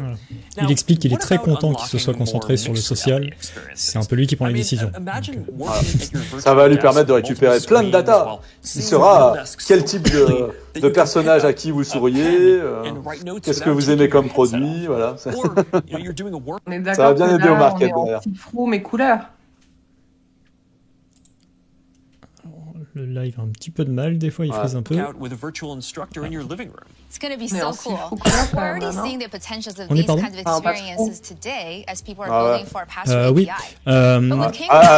Il explique qu'il est très content qu'il se soit concentré sur le social. C'est un peu lui qui prend les décisions. Ça va lui permettre de récupérer plein de data. Il saura quel type de personnage à qui vous souriez, qu'est-ce que vous aimez comme produit, voilà. Ça va bien aider au market derrière. Frou mes couleurs. Le live a un petit peu de mal, des fois il frise un peu. It's going to be so cool. We're already seeing the potentials of these kinds of experiences today as people are building for past oui. Ah,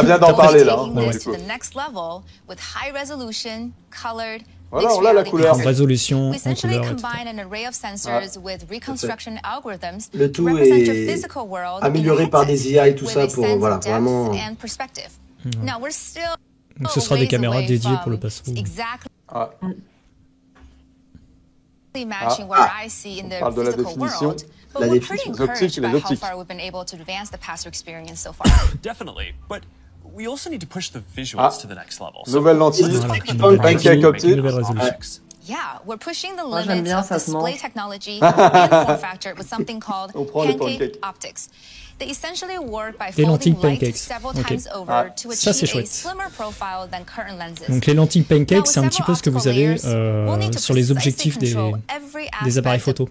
vient d'en parler là. This to the next level with high resolution, colored. Voilà, on a la couleur. En résolution, en essentially couleur. combine an array of sensors with reconstruction algorithms. Le tout est amélioré par des IA et tout ça pour voilà vraiment. Now we're still Donc ce sera des caméras dédiées pour le pass-through. Ah. Matching what I see in the physical world, but we're pretty encouraged by how far we've been able to advance the pass-through experience so far. Definitely, but we also need to push the visuals to the next level. Nouvelle lentille, pancake optique. Yeah, we're pushing the limits of display technology and form factor with something called pancake optics. They essentially work by folding light several times over to achieve a slimmer profile than current lenses. Donc les lentilles pancake, c'est un petit peu ce que vous avez sur les objectifs des appareils photo.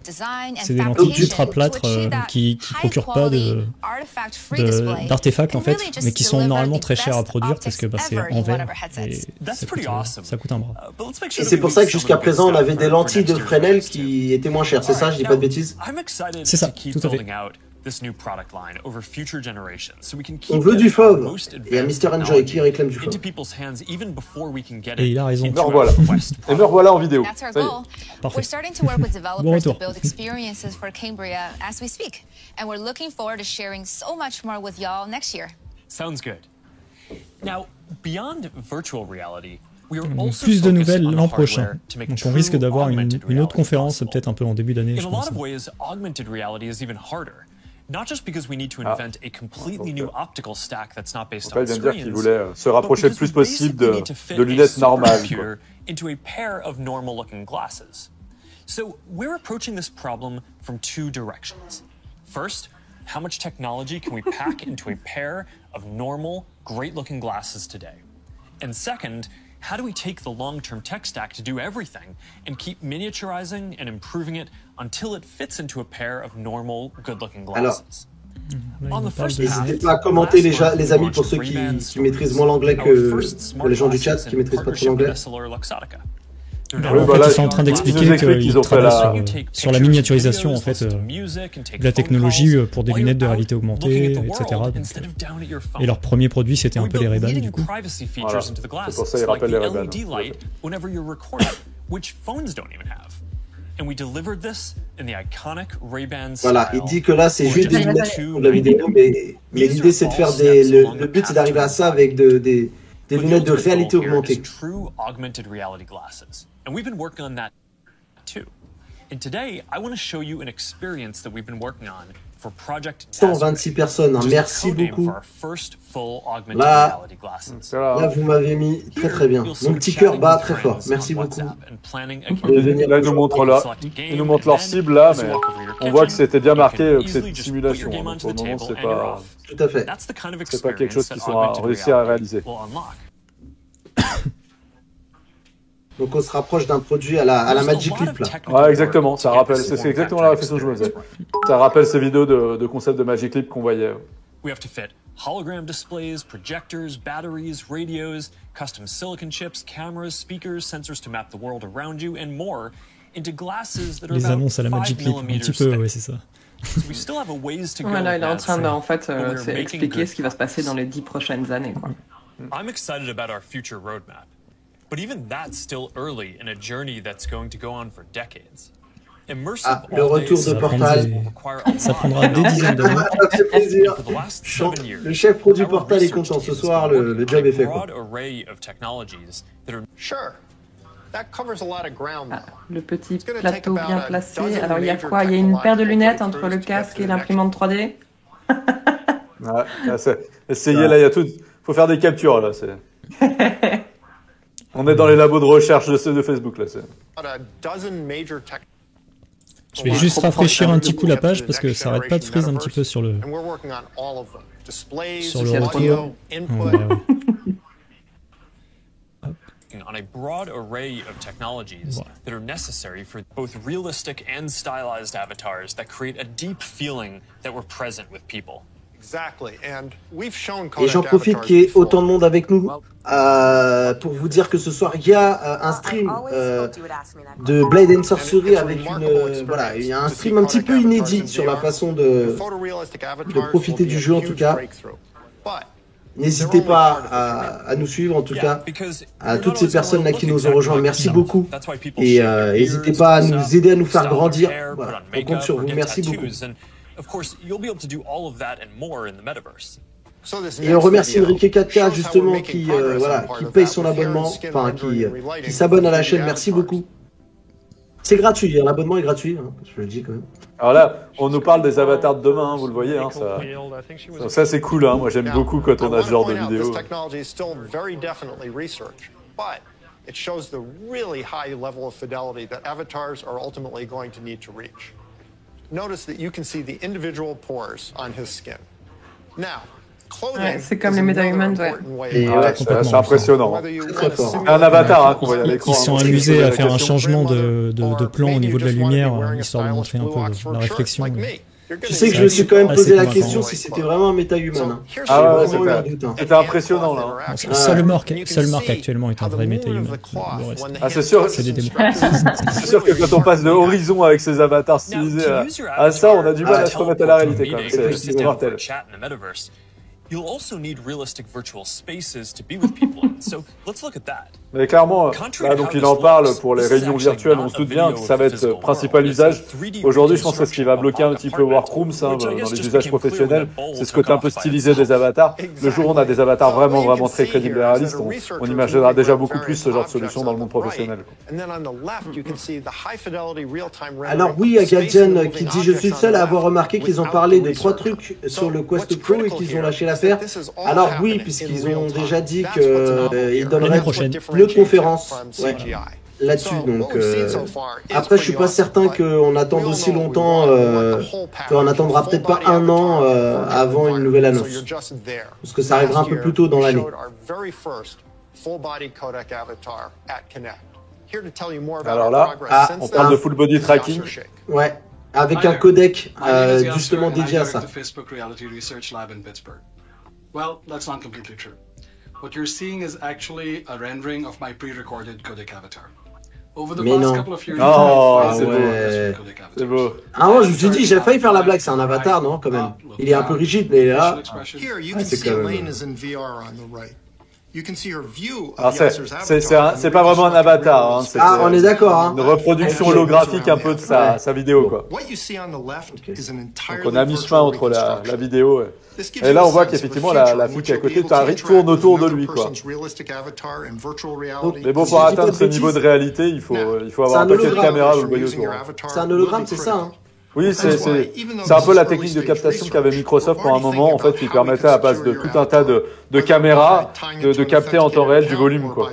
C'est des lentilles ultra plates qui procurent pas d'artefacts en fait, mais qui sont normalement très chères à produire parce que c'est en verre et ça coûte un bras. Et c'est pour ça que jusqu'à présent on avait des lentilles de Fresnel qui étaient moins chères, c'est ça, je dis pas de bêtises? C'est ça, tout à fait. On veut du fauve. Et à Mr. Enjoy qui réclame du fauve. Et il a raison. Et me revoilà. Et me revoilà en vidéo. Ça y est. We're starting to work with developers to build experiences for Cambria as we speak. And we're looking forward to sharing so much more with y'all next year. Sounds good. Now, beyond virtual reality, plus de nouvelles l'an prochain. Donc on risque d'avoir une autre conférence peut-être un peu en début d'année, je pense. Not just because we need to invent a completely new optical stack that's not based on screens, dire qu'il voulait se rapprocher le plus possible de lunettes normales. Into a pair of normal-looking glasses. So we're approaching this problem from two directions. First, how much technology can we pack into a pair of normal, great-looking glasses today? And second, How do we take the long-term tech stack to do everything and keep miniaturizing and improving it until it fits into a pair of normal, good-looking glasses? N'hésitez pas à commenter les amis pour ceux qui maîtrisent moins l'anglais que les gens du chat qui maîtrisent pas trop l'anglais. En fait, ils sont en train d'expliquer qu'ils travaillent sur la miniaturisation en fait, de la technologie pour des lunettes de réalité augmentée, etc. Donc, et leur premier produit, c'était un peu les Ray-Ban, du coup. Voilà. C'est pour ça qu'ils rappellent les Ray-Ban. Voilà, il dit que là c'est juste des lunettes pour la vidéo, mais l'idée c'est de faire le but c'est d'arriver à ça avec des lunettes de réalité augmentée. And we've been working on that too. And today, I want to show you an experience that we've been working on for Project 126 personnes, hein. Merci beaucoup. Là, vous m'avez mis très bien. Mon petit cœur bat très fort. Merci beaucoup. Là, ils nous montrent leur cible là, mais on voit que c'était bien marqué que c'est une simulation. Donc pour le moment, c'est pas. Tout à fait. C'est pas quelque chose qu'ils ont réussi à réaliser. Donc on se rapproche d'un produit à la Magic Leap là. Ouais, exactement. Ça rappelle. C'est exactement la réflexion que je me faisais. Ça rappelle ces vidéos de concept de Magic Leap qu'on voyait. We have to fit hologram displays, projectors, batteries, radios, custom silicon chips, cameras, speakers, sensors to map the world around you, and more into glasses that are les annonces à la Magic Leap, un petit peu, ouais, c'est ça. Voilà, il est en train de, en fait, expliquer ce qui va se passer dans les 10 prochaines années, quoi. I'm excited about our future roadmap. But even that's still early in a journey that's going to go on for decades. Ah, le retour de Portal. Ça prendra des dizaines d'années. Ça fait plaisir. Le chef pro du Portal est content ce soir, le job est fait. Quoi. Ah, le petit plateau bien placé. Alors il y a quoi? Il y a une paire de lunettes entre le casque et l'imprimante 3D. Ouais, essayez là, il y a tout. Faut faire des captures là. On est dans les labos de recherche de Facebook là. Je vais juste rafraîchir un petit coup la page parce que ça arrête pas de freeze un petit peu sur le retour. On a broad array of technologies that are necessary for both realistic and stylized avatars that create a deep feeling that we're present with people. Et j'en profite qu'il y ait autant de monde avec nous pour vous dire que ce soir il y a un stream de Blade and Sorcery avec voilà, il y a un stream un petit peu inédit sur la façon de profiter du jeu en tout cas. N'hésitez pas à nous suivre en tout cas, à toutes ces personnes là qui nous ont rejoints, merci beaucoup et n'hésitez pas à nous aider à nous faire grandir, voilà, on compte sur vous, merci beaucoup. Of course, you'll be able to do all of that and more in the metaverse. Et on remercie Enrique 4K justement qui paye son abonnement, enfin qui s'abonne à la chaîne, merci beaucoup. C'est gratuit, l'abonnement est gratuit, hein, je le dis quand même. Alors là, on nous parle des avatars de demain, hein, vous le voyez, hein, ça c'est cool, hein, moi j'aime beaucoup quand on a ce genre de vidéos. It shows the really high level of fidelity that avatars are ultimately going to need to reach. Notice that you can see the individual pores on his skin. Now, ouais, c'est comme les MetaHumans, ouais. C'est impressionnant. Un avatar hein, qu'on voit à l'écran. Ils sont amusés à faire un changement de plan au niveau de la lumière, histoire de montrer un peu la réflexion. Tu sais que je me suis quand même posé la question si c'était vraiment un MetaHuman. Ah ouais, c'était impressionnant là. Seule marque actuellement est un vrai MetaHuman. Ah c'est sûr. C'est des démos. C'est sûr que quand on passe de Horizon avec ses avatars stylisés à ça, on a du mal à se remettre à la réalité quand même. C'est mortel. You'll also need realistic virtual spaces to be with people in. So let's look at that. Mais clairement, là, donc il en parle pour les réunions virtuelles, on se doute bien que ça va être principal usage. Aujourd'hui, je pense que ce qui va bloquer un petit peu Workrooms hein, dans les usages professionnels, c'est ce côté un peu stylisé des avatars. Le jour où on a des avatars vraiment très crédibles et réalistes, on imaginera déjà beaucoup plus ce genre de solution dans le monde professionnel. Alors oui, il y a Gadgen qui dit « Je suis le seul à avoir remarqué qu'ils ont parlé de 3 trucs sur le Quest Pro et qu'ils ont lâché l'affaire. » Alors oui, puisqu'ils ont déjà dit qu'ils donneraient une conférence là-dessus. Donc après, je suis pas certain qu'on attende aussi longtemps. On attendra peut-être pas un an avant une nouvelle annonce, parce que ça arrivera un peu plus tôt dans l'année. full body codec avatar at Connect. Here to tell you more about Alors our là, progress since on parle de full body then, tracking. Yasser Sheikh. Ouais, avec un codec justement dédié à ça. Facebook Reality Research Lab in Pittsburgh. Well, that's not completely true. What you're seeing is actually a rendering of my pre-recorded codec avatar. Over the past couple of years, c'est beau. Ah moi je me suis dit, j'ai failli faire la blague, c'est un avatar, non, quand même. Il est un peu rigide, mais là, c'est quand même... C'est pas vraiment un avatar, hein, on est d'accord, hein. Une reproduction holographique un peu de sa vidéo, quoi. Donc on a mis chemin entre la vidéo et là on voit qu'effectivement la fille qui est à côté tourne autour de lui, quoi. Mais bon, pour atteindre ce niveau de réalité, il faut avoir un paquet de caméras où le voyez autour. C'est un hologramme, c'est ça, hein. Oui, c'est un peu la technique de captation qu'avait Microsoft pour un moment, en fait, qui permettait à base de tout un tas de caméras de capter en temps réel du volume, quoi.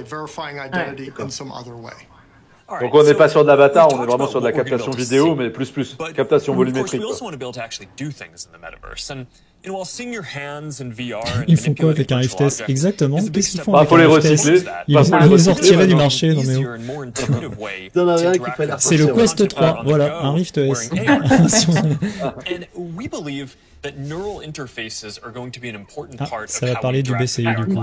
Donc on n'est pas sur de l'avatar, on est vraiment sur de la captation vidéo, mais plus, captation volumétrique, quoi. Ils font quoi avec un Rift S exactement? Qu'est-ce qu'ils font avec faut les recycler. Ils les ont retirés du marché, non mais c'est le Quest 3, voilà, un Rift S. Ça va parler du BCI du coup.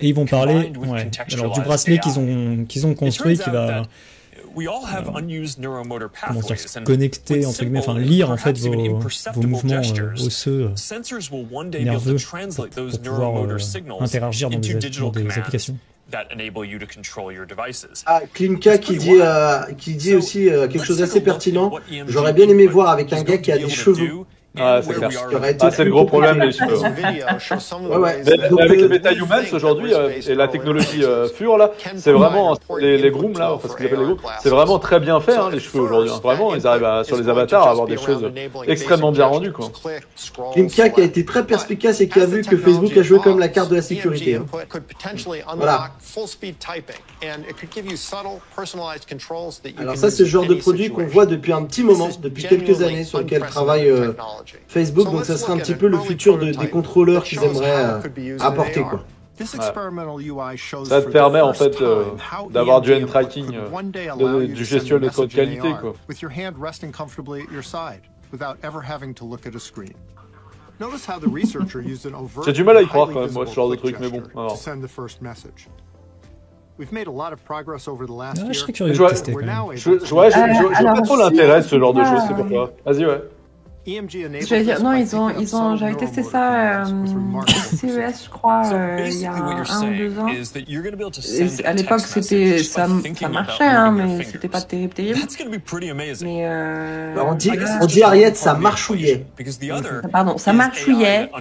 Et ils vont parler alors du bracelet qu'ils ont construit qui va comment dire, se connecter entre guillemets, enfin lire en fait vos mouvements osseux nerveux pour pouvoir interagir dans des applications. Ah, Klimka qui dit aussi quelque chose d'assez pertinent. J'aurais bien aimé voir avec un gars qui a des cheveux. Ah, c'est clair. C'est le gros problème, les cheveux. Avec les MetaHumans aujourd'hui et la technologie FUR là, c'est vraiment les grooms là, enfin ce qu'ils appellent les grooms, c'est vraiment très bien fait, hein, les cheveux aujourd'hui. Vraiment, ils arrivent sur les avatars à avoir des choses extrêmement bien rendues, quoi. Klimka qui a été très perspicace et qui a vu que Facebook a joué comme la carte de la sécurité. Hein. Voilà. Alors ça, c'est le genre de produit qu'on voit depuis un petit moment, depuis quelques années, sur lequel travaille Facebook, donc ça serait un petit peu le futur des contrôleurs qu'ils aimeraient apporter, quoi. Ça te permet en fait d'avoir du hand tracking, du gestuel de trop de qualité, quoi. J'ai du mal à y croire quand même, moi, ce genre de truc, mais bon. Alors. Je serais curieux de tester quand même. Je vois pas trop l'intérêt de ce genre de choses, c'est pourquoi. Vas-y, ouais. Je vais dire, non, j'avais testé ça au CES, je crois, il y a 1 ou 2 ans. Et à l'époque, ça marchait, hein, mais c'était pas terrible. Mais on dit Ariette, ça marchouillait. Pardon, ça marchouillait.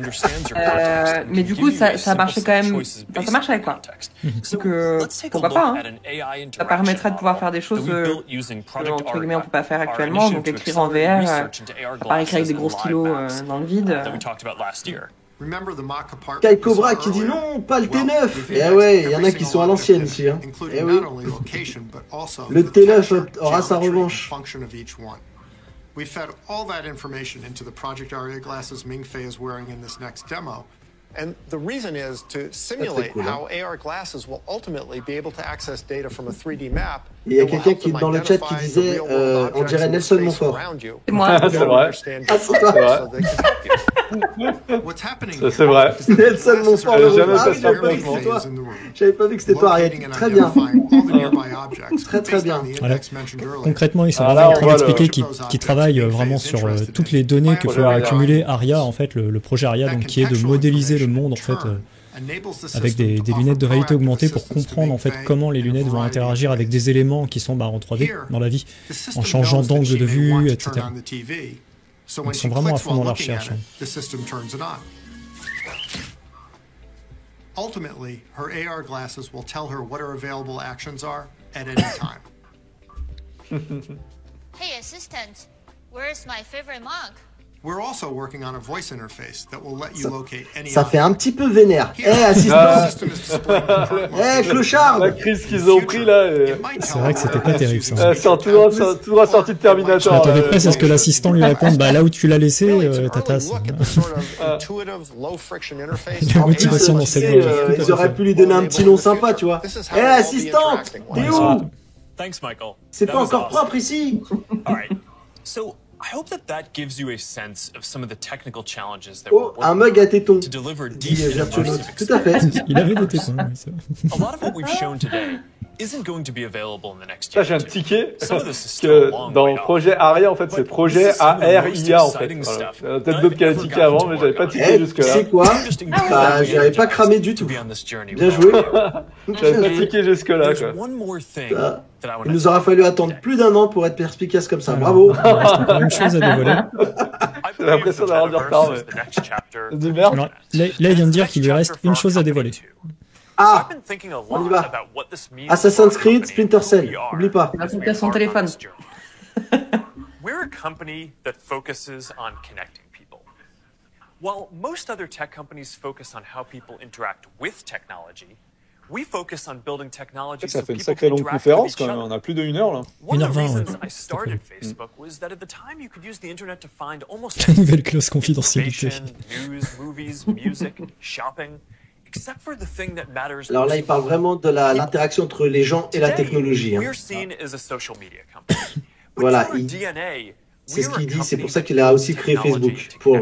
Mais du coup, ça marchait quand même. Enfin, ça marchait, quoi. Donc, pourquoi pas, hein. Ça permettrait de pouvoir faire des choses entre guillemets on peut pas faire actuellement, donc écrire en VR, par écrire avec des gros stylos dans le vide. Kai Cobra qui dit non, pas le T9. Eh ouais, il y en a qui sont à l'ancienne ici. Hein. Eh oui. Le T9 aura sa revanche. We fed all that information into the Project Aria glasses Ming-Fei is wearing in this next demo. And the reason is to simulate how AR glasses will ultimately be able to access data from a 3D map. Il y a quelqu'un qui dans le chat qui disait on dirait Nelson Montfort. C'est moi. C'est vrai. C'est vrai. Nelson Montfort. J'avais pas vu que c'était toi, Ariel. Très bien. Très bien. Voilà. Concrètement, ils sont vraiment en train d'expliquer qu'ils travaillent vraiment sur toutes les données que peut accumuler Aria, en fait, le projet Aria, donc qui est de modéliser le monde en fait avec des lunettes de réalité augmentée pour comprendre en fait comment les lunettes vont interagir avec des éléments qui sont en 3D dans la vie, en changeant d'angle de vue, etc. Donc, ils sont vraiment à fond dans la recherche. Ultimately, her AR glasses will tell her what her available actions are at any time. Hey assistant, where's my favorite mug? Ça fait un petit peu vénère. Assistant. Clochard. La crise qu'ils ont pris là. C'est vrai que c'était pas terrible ça. Tout droit sorti de Terminator. Je m'attendais presque à ce que l'assistant lui réponde là où tu l'as laissé, ta tasse. La motivation dans cette voix. Ils auraient pu lui donner un petit nom sympa, tu vois. Assistante, t'es où? C'est pas encore propre ici. Oh, un mug à tétons. Dit Virtuonaut. Tout à fait. Il avait des tétons. Là, j'ai un ticket que dans le projet ARIA, en fait, c'est projet ARIA, en fait. Voilà. Peut-être d'autres qui avaient ticket avant, mais j'avais pas ticket jusque-là. Tu sais quoi? J'avais pas cramé du tout. Bien joué. J'avais pas ticket jusque-là, quoi. Il nous aura fallu attendre plus d'1 an pour être perspicace comme ça. Bravo. Il reste encore une chose à dévoiler. J'ai l'impression d'avoir du retard, mais... Du merde. Alors, là, il vient de dire qu'il lui reste une chose à dévoiler. Ah, on y va. Assassin's Creed, Splinter Cell. N'oublie pas. Il va couper son téléphone. We're a company that focuses on connecting people. While most other tech companies focus on how people interact with technology, we focus on building technology ça fait une sacrée longue conférence quand même. On a plus de 1 heure là. 1h20. I started Facebook was that at the time you could use the internet to find almost nouvelle clause confidentialité. News, movies, music, shopping. Alors là, il parle vraiment de l'interaction entre les gens et la technologie. Hein. Voilà, c'est ce qu'il dit, c'est pour ça qu'il a aussi créé Facebook, pour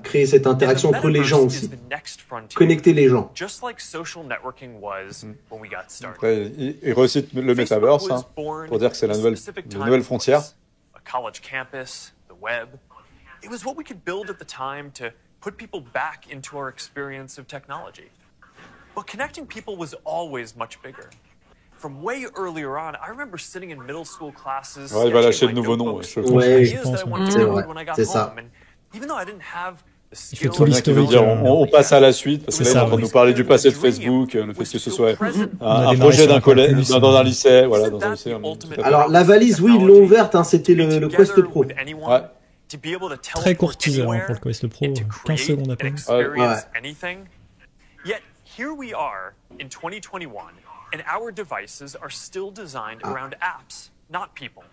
créer cette interaction entre les gens aussi, connecter les gens. Après, il recite le Metaverse, hein, pour dire que c'est la nouvelle frontière. Put people back into our experience of technology. But connecting people was always much bigger. From way earlier on, I remember sitting in middle school classes. Ouais, il va lâcher le nouveau nom. C'est ça. Even though I didn't have the skills, tout l'historique. On passe à la suite parce que là, il est en train de nous parler du passé de Facebook, le fait que ce soit un projet d'un collège, dans un lycée, voilà, dans un lycée. Alors la valise, oui, ils l'ont ouverte. Hein, c'était le Quest Pro. Ouais. Très court teaser pour le Quest Pro, 15 secondes à peine. Yet here we are in 2021 and our devices are still designed around apps, not people.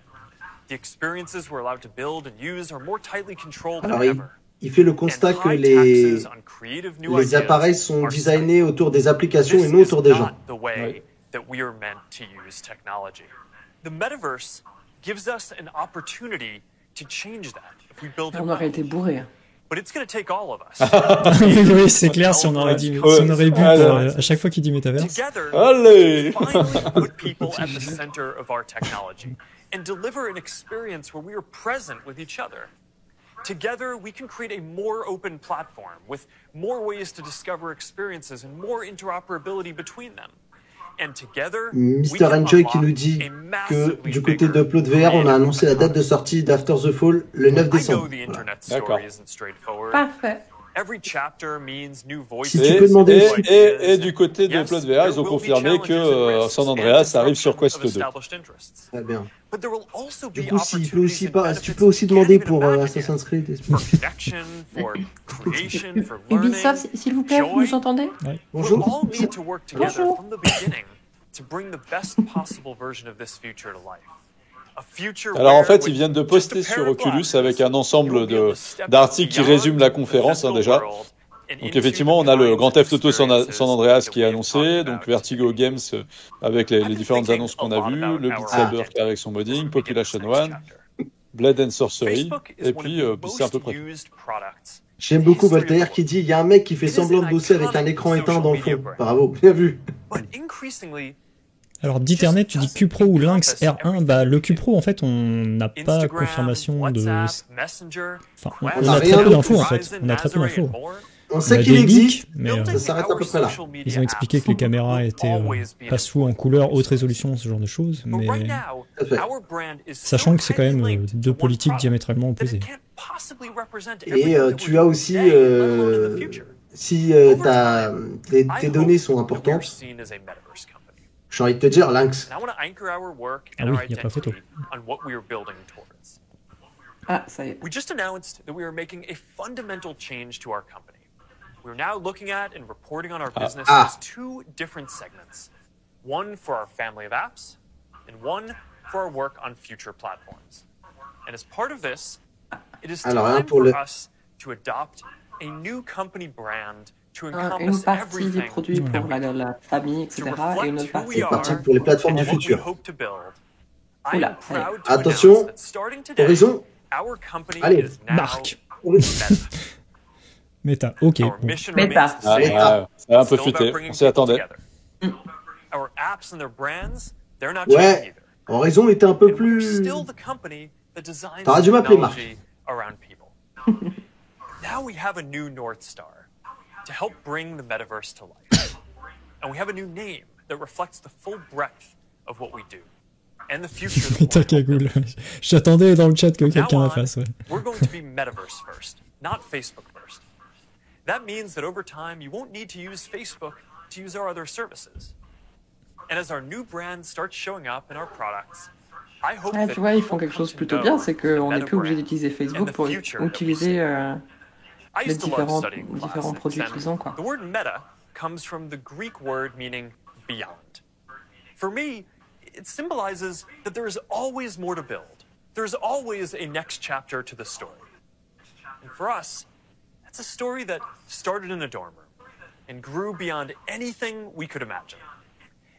The experiences we're allowed to build and use are more tightly controlled than ever. Il fait le constat que les appareils sont designés autour des applications et non autour des gens. Ouais. The metaverse gives us an opportunity to change that if we build it. On aurait été bourrés. But it's going to take all of us. Oui, c'est clair, si on aurait bu à chaque fois qu'il dit métaverse. Allez! Put people at the center of our technology and deliver an experience where we are present with each other. Together, we can create a more open platform with more ways to discover experiences and more interoperability between them. Mr. Enjoy qui nous dit que du côté de Upload VR, on a annoncé la date de sortie d'After the Fall le 9 décembre. Voilà. D'accord. Parfait. Si tu peux demander aussi. Et du côté de Upload VR, ils ont confirmé que San Andreas arrive sur Quest 2. Très bien. Du coup, si tu peux aussi demander pour Assassin's Creed. Ubisoft, s'il vous plaît, vous nous entendez? Ouais. Bonjour. Bonjour. Alors en fait, ils viennent de poster sur Oculus avec un ensemble d'articles qui résument la conférence déjà. Donc effectivement, on a le Grand Theft Auto San Andreas qui est annoncé, donc Vertigo Games avec les différentes annonces qu'on a vues, le Beat Saber qui est avec son modding, Population 1, Blood and Sorcery, et puis c'est à peu près tout. J'aime beaucoup Voltaire qui dit il y a un mec qui fait semblant de bosser avec un écran éteint dans le fond. Bravo, bien vu. Alors d'Ethernet, tu dis Q-Pro ou Lynx R1, bah le Q-Pro en fait on n'a pas confirmation de... Enfin, on a très peu d'infos en fait, on a très peu d'infos. On sait qu'il existe, mais ça s'arrête à peu près là. Ils ont expliqué que les caméras étaient pas sous en couleur, haute résolution, ce genre de choses, mais sachant que c'est quand même deux politiques diamétralement opposées. Et tu as aussi, si tes données sont importantes, j'ai envie de te dire Lynx. Ah oui, il n'y a pas photo. Ah, ça y est. We just announced that we are making a fundamental change to our company. We're now looking at and reporting on our business as two different segments. One for our family of apps, and one for our work on future platforms. And as part of this, it is time for us to adopt a new company brand to encompass everything. Une partie des produits pour la famille, etc. Et une autre partie pour les plateformes du futur. Oula, attention, Horizon. Allez, Marc. Meta, ok. Meta. Ça a un peu fuité, on s'y attendait. Ouais, Horizon était un peu plus... T'aurais dû m'appeler Marc. Now we have a new North Star to help bring the metaverse to life. And we have a new name that reflects the full breadth of what we do. And the future Meta cagoule. J'attendais dans le chat que quelqu'un la fasse. We're going to be metaverse first, not Facebook first. That means that over time, you won't need to use Facebook to use our other services. And as our new brand starts showing up in our products, I hope that tu vois, ils font quelque chose plutôt bien, c'est qu'on n'est plus obligé d'utiliser Facebook pour utiliser les différents produits qu'ils ont, quoi. The word meta comes from the Greek word meaning beyond. For me, it symbolizes that there is always more to build. There's always a next chapter to the story. And for us, that's a story that started in a dorm room and grew beyond anything we could imagine,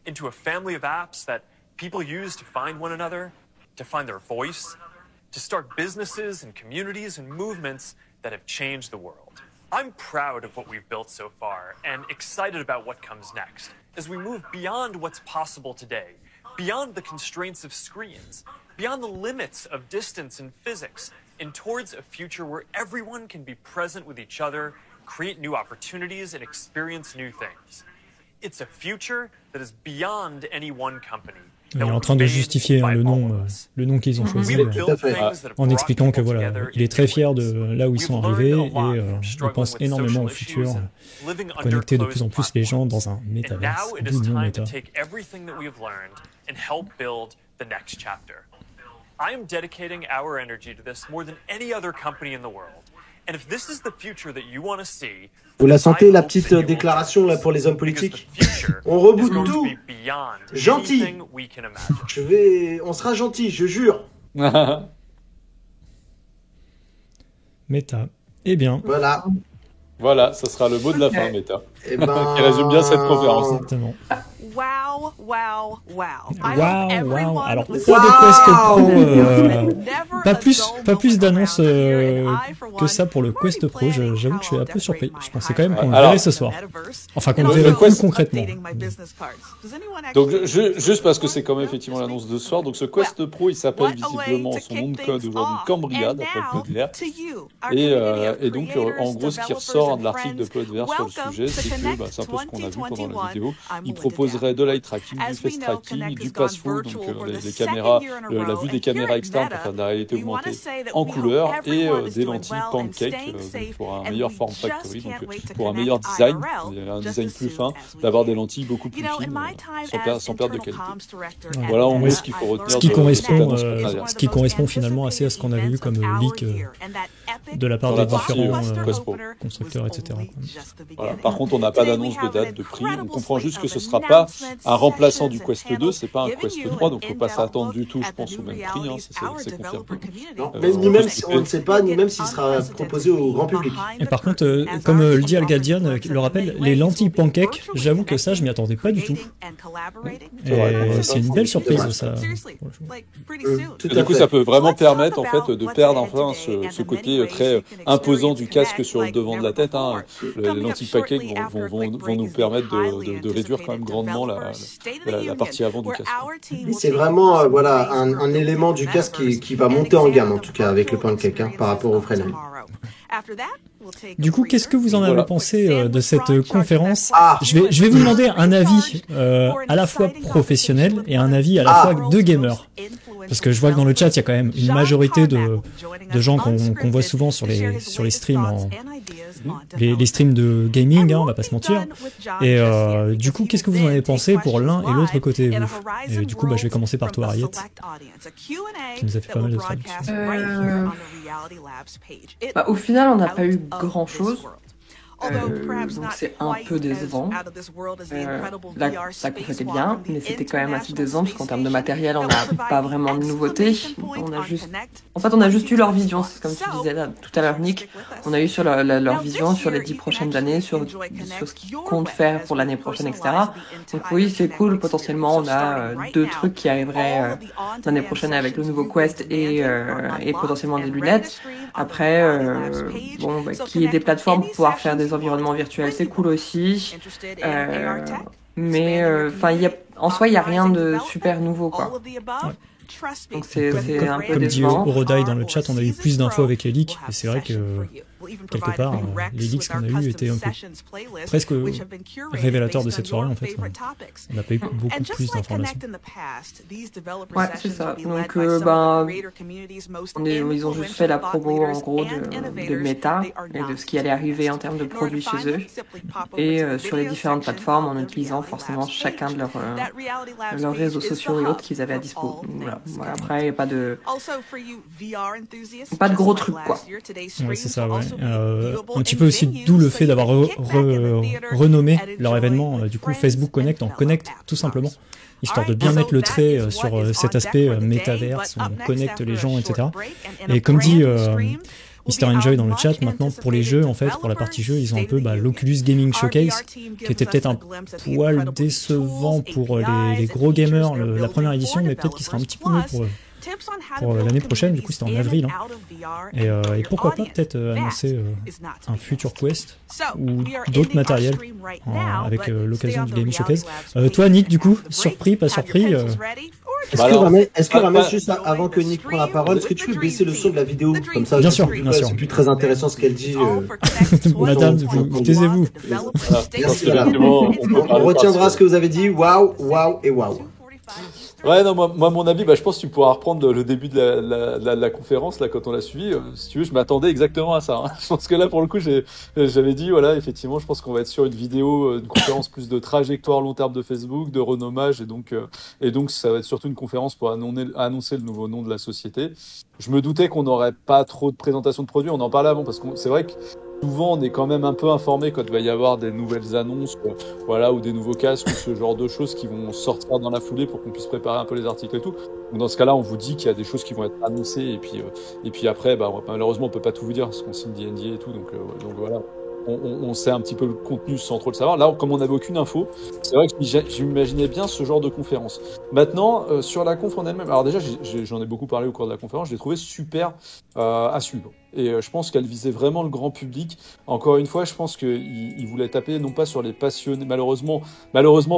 into a family of apps that people use to find one another, to find their voice, to start businesses and communities and movements that have changed the world. I'm proud of what we've built so far and excited about what comes next as we move beyond what's possible today, beyond the constraints of screens, beyond the limits of distance and physics, and towards a future where everyone can be present with each other, create new opportunities, and experience new things. It's a future that is beyond any one company. Il est en train de justifier le nom qu'ils ont choisi en expliquant que voilà, il est très fier de là où ils sont arrivés et il pense énormément au futur, connecter de plus en plus les gens dans un métaverse, d'où le nom Meta. I am dedicating our energy to this more than any other company in the world. And if this is the future that you want to see, vous la sentez, la petite déclaration là pour les hommes politiques? On reboot tout. Gentil. On sera gentil, je jure. Meta. Eh bien. Voilà. Voilà, ça sera le mot de la fin, Meta. Eh ben... qui résume bien cette conférence. Exactement. Wow. Alors, pas de Quest Pro, pas plus d'annonces que ça pour le Quest Pro. J'avoue que je suis un peu surpris. Je pensais quand même qu'on le verrait ce soir. Enfin, qu'on le verrait plus concrètement. Donc, juste parce que c'est quand même effectivement l'annonce de ce soir. Donc, ce Quest Pro, il s'appelle visiblement son nom de code aujourd'hui Cambria, d'après Podler. Et donc, en gros, ce qui ressort de l'article de Podler sur le sujet, c'est que c'est un peu ce qu'on a vu pendant la vidéo. Il proposerait de l'eye tracking, du face tracking, du pass-through, donc les caméras, la vue des caméras externes pour faire de la réalité augmentée en couleur et des lentilles pancake pour un meilleur form factory, donc pour un meilleur design, un design plus fin, d'avoir des lentilles beaucoup plus fines sans perdre de qualité. Voilà en gros ce qu'il faut retenir. Ce qui correspond finalement assez à ce qu'on avait vu comme leak de la part des différents constructeurs, etc. Voilà. Par contre, on n'a pas d'annonce de date, de prix. On comprend juste que ce ne sera pas un remplaçant du Quest 2, c'est pas un Quest 3, donc il ne faut pas s'attendre du tout, je pense, au même prix. C'est confirmé. Ni même si on ne sait pas, ni même s'il sera proposé au grand public. Et par contre, comme le dit Al Galdian, le rappelle, les lentilles pancake, j'avoue que ça, je m'y attendais pas du tout. C'est une belle surprise, ça. Du coup, ça peut vraiment permettre en fait de perdre enfin ce côté très imposant du casque sur le devant de la tête. Les lentilles pancake vont nous permettre de réduire quand même grandement la partie avant du casque. C'est vraiment un élément du casque qui va monter en gamme en tout cas avec le pancake par rapport au Fresnel. Du coup, qu'est-ce que vous en avez pensé de cette conférence? Je vais vous demander un avis à la fois professionnel et un avis à la fois de gamer. Parce que je vois que dans le chat, il y a quand même une majorité de gens qu'on voit souvent sur les streams les streams de gaming, on va pas se mentir. Et du coup, qu'est-ce que vous en avez pensé pour l'un et l'autre côté, vous? Et du coup, je vais commencer par toi, Harriet, qui nous a fait pas mal de traductions. Au final, on n'a pas eu grand-chose. Donc c'est un peu décevant. La conf était bien, mais c'était quand même assez décevant parce qu'en termes de matériel, on n'a pas vraiment de nouveautés. On a juste eu leur vision, c'est comme tu disais là, tout à l'heure, Nick. On a eu sur leur vision sur les 10 prochaines années, sur ce qu'ils comptent faire pour l'année prochaine, etc. Donc oui, c'est cool. Potentiellement, on a 2 trucs qui arriveraient l'année prochaine avec le nouveau Quest et potentiellement des lunettes. Après, qu'il y ait des plateformes pour pouvoir faire des environnements virtuels, c'est cool aussi. Mais en soi, il n'y a rien de super nouveau, quoi. Ouais. Donc c'est un peu comme dit Orodai dans le chat, on a eu plus d'infos avec les leaks, et c'est vrai que quelque part, les leaks qu'on a eu étaient un peu presque révélateurs de cette soirée en fait. On n'a pas eu beaucoup plus d'informations. Ouais, c'est ça. Donc ils ont juste fait la promo en gros de Meta et de ce qui allait arriver en termes de produits chez eux et sur les différentes plateformes en utilisant forcément chacun de leurs réseaux sociaux et autres qu'ils avaient à dispo. Voilà. Après, il n'y a pas de gros trucs quoi. Ouais, c'est ça, ouais. Un petit peu aussi d'où le fait d'avoir renommé leur événement du coup Facebook Connect en Connect tout simplement, histoire de bien mettre le trait sur cet aspect métaverse, on connecte les gens, etc. Et comme dit Mr. Enjoy dans le chat, maintenant pour les jeux, en fait, pour la partie jeu, ils ont un peu l'Oculus Gaming Showcase, qui était peut-être un poil décevant pour les gros gamers la première édition, mais peut-être qu'il sera un petit peu mieux pour l'année prochaine. Du coup, c'était en avril. Et pourquoi pas peut-être annoncer un futur Quest ou d'autres matériels avec l'occasion du Gaming Showcase. Toi, Nick, du coup, surpris, pas surpris Est-ce que Ramesh, juste avant que Nick prenne la parole, est-ce que tu peux baisser le son de la vidéo comme ça? Bien sûr. C'est plus très intéressant ce qu'elle dit. Madame, vous taisez-vous. On retiendra ce que vous avez dit. Waouh et waouh. Ouais, non, moi, mon avis, je pense que tu pourras reprendre le début de la conférence, là, quand on l'a suivi. Si tu veux, je m'attendais exactement à ça. Hein. Je pense que là, pour le coup, j'avais dit, voilà, effectivement, je pense qu'on va être sur une vidéo, une conférence plus de trajectoire long terme de Facebook, de renommage, et donc, ça va être surtout une conférence pour annoncer le nouveau nom de la société. Je me doutais qu'on n'aurait pas trop de présentation de produits, on en parlait avant, parce que c'est vrai que souvent, on est quand même un peu informé quand il va y avoir des nouvelles annonces, ou des nouveaux casques, ou ce genre de choses qui vont sortir dans la foulée pour qu'on puisse préparer un peu les articles et tout. Donc dans ce cas-là, on vous dit qu'il y a des choses qui vont être annoncées, et puis après, malheureusement, on peut pas tout vous dire parce qu'on signe des NDA et tout, donc voilà. On sait un petit peu le contenu sans trop le savoir. Là, comme on n'avait aucune info, c'est vrai que j'imaginais bien ce genre de conférence. Maintenant, sur la conf en elle-même, alors déjà, j'en ai beaucoup parlé au cours de la conférence, je l'ai trouvé super à suivre. Et je pense qu'elle visait vraiment le grand public. Encore une fois, je pense qu'il voulait taper non pas sur les passionnés. Malheureusement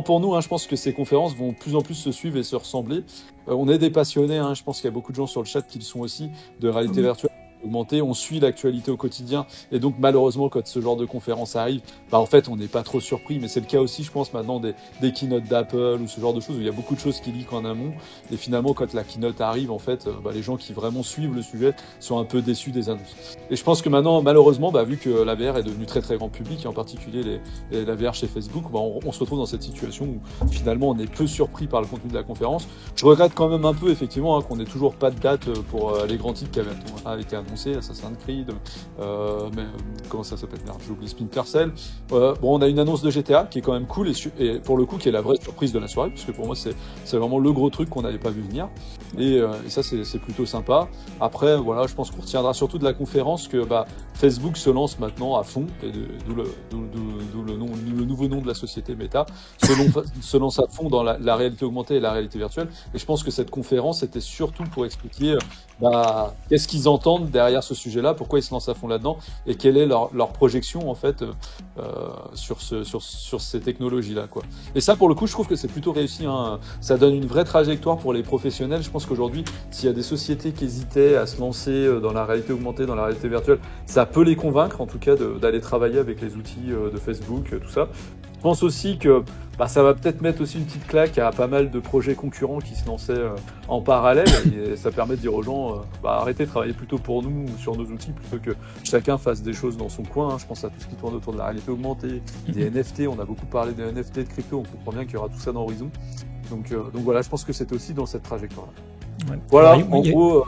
pour nous, je pense que ces conférences vont de plus en plus se suivre et se ressembler. On est des passionnés, je pense qu'il y a beaucoup de gens sur le chat qui le sont aussi, de réalité virtuelle. On suit l'actualité au quotidien et donc malheureusement quand ce genre de conférence arrive, en fait on n'est pas trop surpris, mais c'est le cas aussi je pense maintenant des keynotes d'Apple ou ce genre de choses où il y a beaucoup de choses qui leak en amont et finalement quand la keynote arrive en fait les gens qui vraiment suivent le sujet sont un peu déçus des annonces. Et je pense que maintenant malheureusement vu que la VR est devenue très très grand public et en particulier la VR chez Facebook, on se retrouve dans cette situation où finalement on est peu surpris par le contenu de la conférence. Je regrette quand même un peu effectivement qu'on n'ait toujours pas de date pour les grands titres qui avaient été annoncés. Assassin's Creed, comment ça s'appelle? J'ai oublié, Splinter Cell. On a une annonce de GTA qui est quand même cool et pour le coup qui est la vraie surprise de la soirée, puisque pour moi c'est vraiment le gros truc qu'on n'avait pas vu venir. Et ça c'est plutôt sympa. Après voilà, je pense qu'on retiendra surtout de la conférence que Facebook se lance maintenant à fond, et d'où le nouveau nom de la société Meta, se lance à fond dans la réalité augmentée et la réalité virtuelle. Et je pense que cette conférence était surtout pour expliquer qu'est-ce qu'ils entendent derrière ce sujet-là, pourquoi ils se lancent à fond là-dedans et quelle est leur projection en fait sur ces technologies-là, quoi. Et ça, pour le coup, je trouve que c'est plutôt réussi. Ça donne une vraie trajectoire pour les professionnels. Je pense qu'aujourd'hui, s'il y a des sociétés qui hésitaient à se lancer dans la réalité augmentée, dans la réalité virtuelle, ça peut les convaincre, en tout cas, d'aller travailler avec les outils de Facebook, tout ça. pense aussi que ça va peut-être mettre aussi une petite claque à pas mal de projets concurrents qui se lançaient en parallèle, et ça permet de dire aux gens arrêtez de travailler plutôt pour nous ou sur nos outils plutôt que chacun fasse des choses dans son coin. Je pense à tout ce qui tourne autour de la réalité augmentée, des NFT, on a beaucoup parlé des NFT, de crypto, on comprend bien qu'il y aura tout ça dans Horizon. Donc voilà, je pense que c'était aussi dans cette trajectoire-là. Ouais. Voilà, en gros...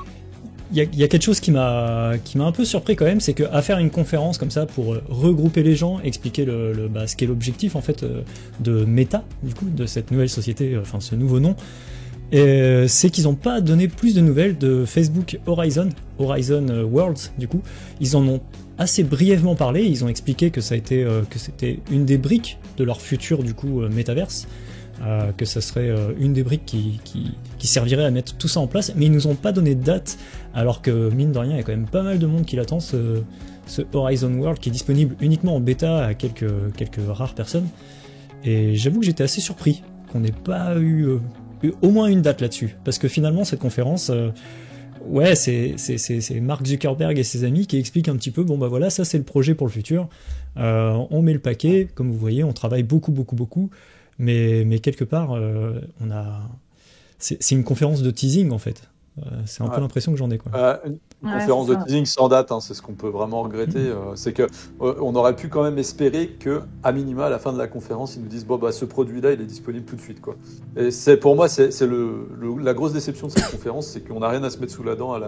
Il y a quelque chose qui m'a un peu surpris quand même, c'est qu'à faire une conférence comme ça pour regrouper les gens, expliquer ce qu'est l'objectif en fait de Meta, du coup, de cette nouvelle société, enfin ce nouveau nom, c'est qu'ils n'ont pas donné plus de nouvelles de Facebook Horizon Worlds, du coup. Ils en ont assez brièvement parlé, ils ont expliqué que c'était une des briques de leur futur, du coup, Metaverse. Que ça serait une des briques qui servirait à mettre tout ça en place, mais ils nous ont pas donné de date, alors que mine de rien il y a quand même pas mal de monde qui l'attend, ce Horizon World qui est disponible uniquement en bêta à quelques rares personnes, et j'avoue que j'étais assez surpris qu'on n'ait pas eu au moins une date là-dessus, parce que finalement cette conférence c'est Mark Zuckerberg et ses amis qui expliquent un petit peu, voilà, ça c'est le projet pour le futur, on met le paquet, comme vous voyez, on travaille beaucoup, mais quelque part, c'est une conférence de teasing en fait. C'est un peu l'impression que j'en ai, quoi. Une conférence de teasing sans date, c'est ce qu'on peut vraiment regretter. C'est que on aurait pu quand même espérer que, à minima, à la fin de la conférence, ils nous disent ce produit-là, il est disponible tout de suite, quoi. Et pour moi, c'est la grosse déception de cette conférence, c'est qu'on n'a rien à se mettre sous la dent à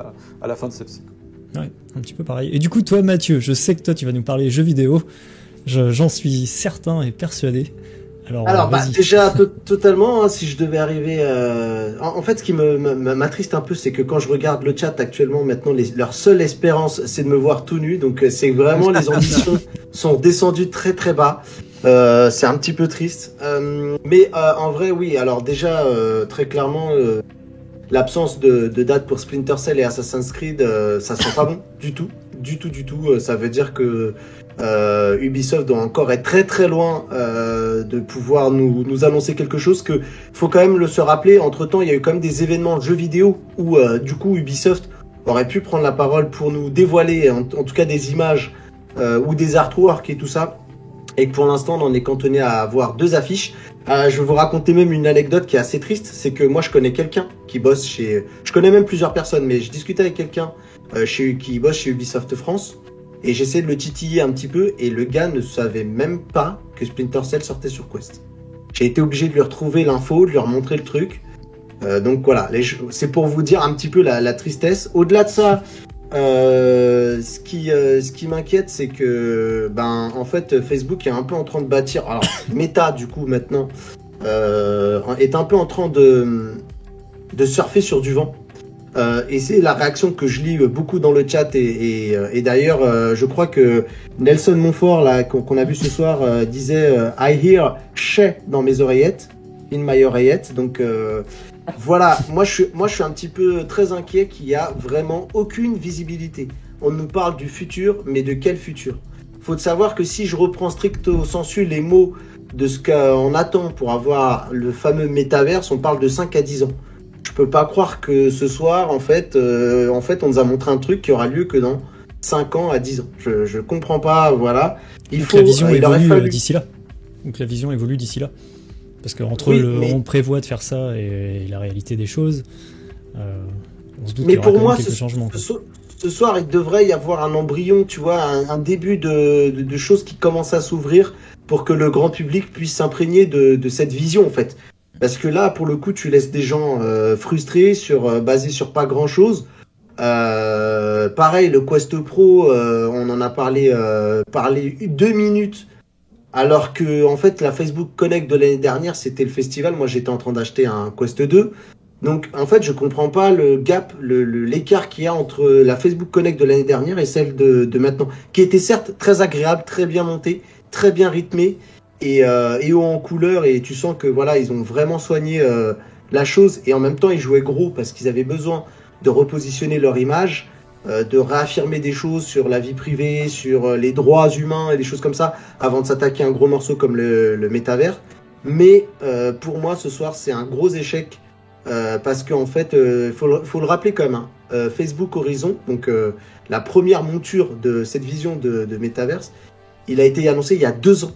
la fin de celle-ci. Ouais, un petit peu pareil. Et du coup, toi, Mathieu, je sais que toi, tu vas nous parler jeux vidéo. J'en suis certain et persuadé. Alors déjà totalement, si je devais arriver en fait, ce qui m'attriste un peu, c'est que quand je regarde le chat actuellement, maintenant leur seule espérance c'est de me voir tout nu, donc c'est vraiment les ambitions sont descendues très très bas. C'est un petit peu triste, mais en vrai oui, alors déjà très clairement l'absence de date pour Splinter Cell et Assassin's Creed, ça sent pas bon du tout. Ça veut dire que Ubisoft doit encore être très très loin de pouvoir nous annoncer quelque chose, que faut quand même se rappeler. Entre temps, il y a eu quand même des événements jeux vidéo où du coup Ubisoft aurait pu prendre la parole pour nous dévoiler en tout cas des images ou des artworks et tout ça, et que pour l'instant on en est cantonné à avoir 2 affiches. Je vais vous raconter même une anecdote qui est assez triste, c'est que moi je connais quelqu'un qui bosse je connais même plusieurs personnes, mais je discutais avec quelqu'un qui bosse chez Ubisoft France, et j'essayais de le titiller un petit peu, et le gars ne savait même pas que Splinter Cell sortait sur Quest. J'ai été obligé de lui retrouver l'info, de lui remontrer le truc. Donc voilà, c'est pour vous dire un petit peu la tristesse. Au-delà de ça, ce qui m'inquiète, c'est que en fait Facebook est un peu en train de bâtir, alors Meta du coup maintenant est un peu en train de surfer sur du vent. Et c'est la réaction que je lis beaucoup dans le chat, et d'ailleurs je crois que Nelson Montfort là qu'on a vu ce soir disait I hear Shay dans mes oreillettes, in my oreillette. Donc voilà, moi je suis un petit peu très inquiet qu'il y a vraiment aucune visibilité. On nous parle du futur, mais de quel futur? Faut savoir que si je reprends stricto sensu les mots de ce qu'on attend pour avoir le fameux métaverse, on parle de 5 à 10 ans. Je peux pas croire que ce soir, en fait, on nous a montré un truc qui aura lieu que dans 5 ans à 10 ans. Je comprends pas, voilà. La vision évolue d'ici là. Donc la vision évolue d'ici là. Parce qu'entre on prévoit de faire ça et la réalité des choses, on se doute qu'il y aura quand même quelques changements. Ce soir, il devrait y avoir un embryon, tu vois, un début de choses qui commencent à s'ouvrir pour que le grand public puisse s'imprégner de cette vision, en fait. Parce que là, pour le coup, tu laisses des gens frustrés, basés sur pas grand-chose. Pareil, le Quest Pro, on en a parlé 2 minutes, alors que en fait, la Facebook Connect de l'année dernière, c'était le festival. Moi, j'étais en train d'acheter un Quest 2. Donc, en fait, je comprends pas le gap, l'écart qu'il y a entre la Facebook Connect de l'année dernière et celle de maintenant, qui était certes très agréable, très bien montée, très bien rythmée, et haut en couleur, et tu sens que voilà, ils ont vraiment soigné la chose, et en même temps ils jouaient gros parce qu'ils avaient besoin de repositionner leur image, de réaffirmer des choses sur la vie privée, sur les droits humains et des choses comme ça, avant de s'attaquer à un gros morceau comme le métavers. Mais pour moi ce soir c'est un gros échec, parce qu'en fait faut le rappeler quand même, hein, Facebook Horizon, donc la première monture de cette vision de métaverse, il a été annoncé il y a 2 ans.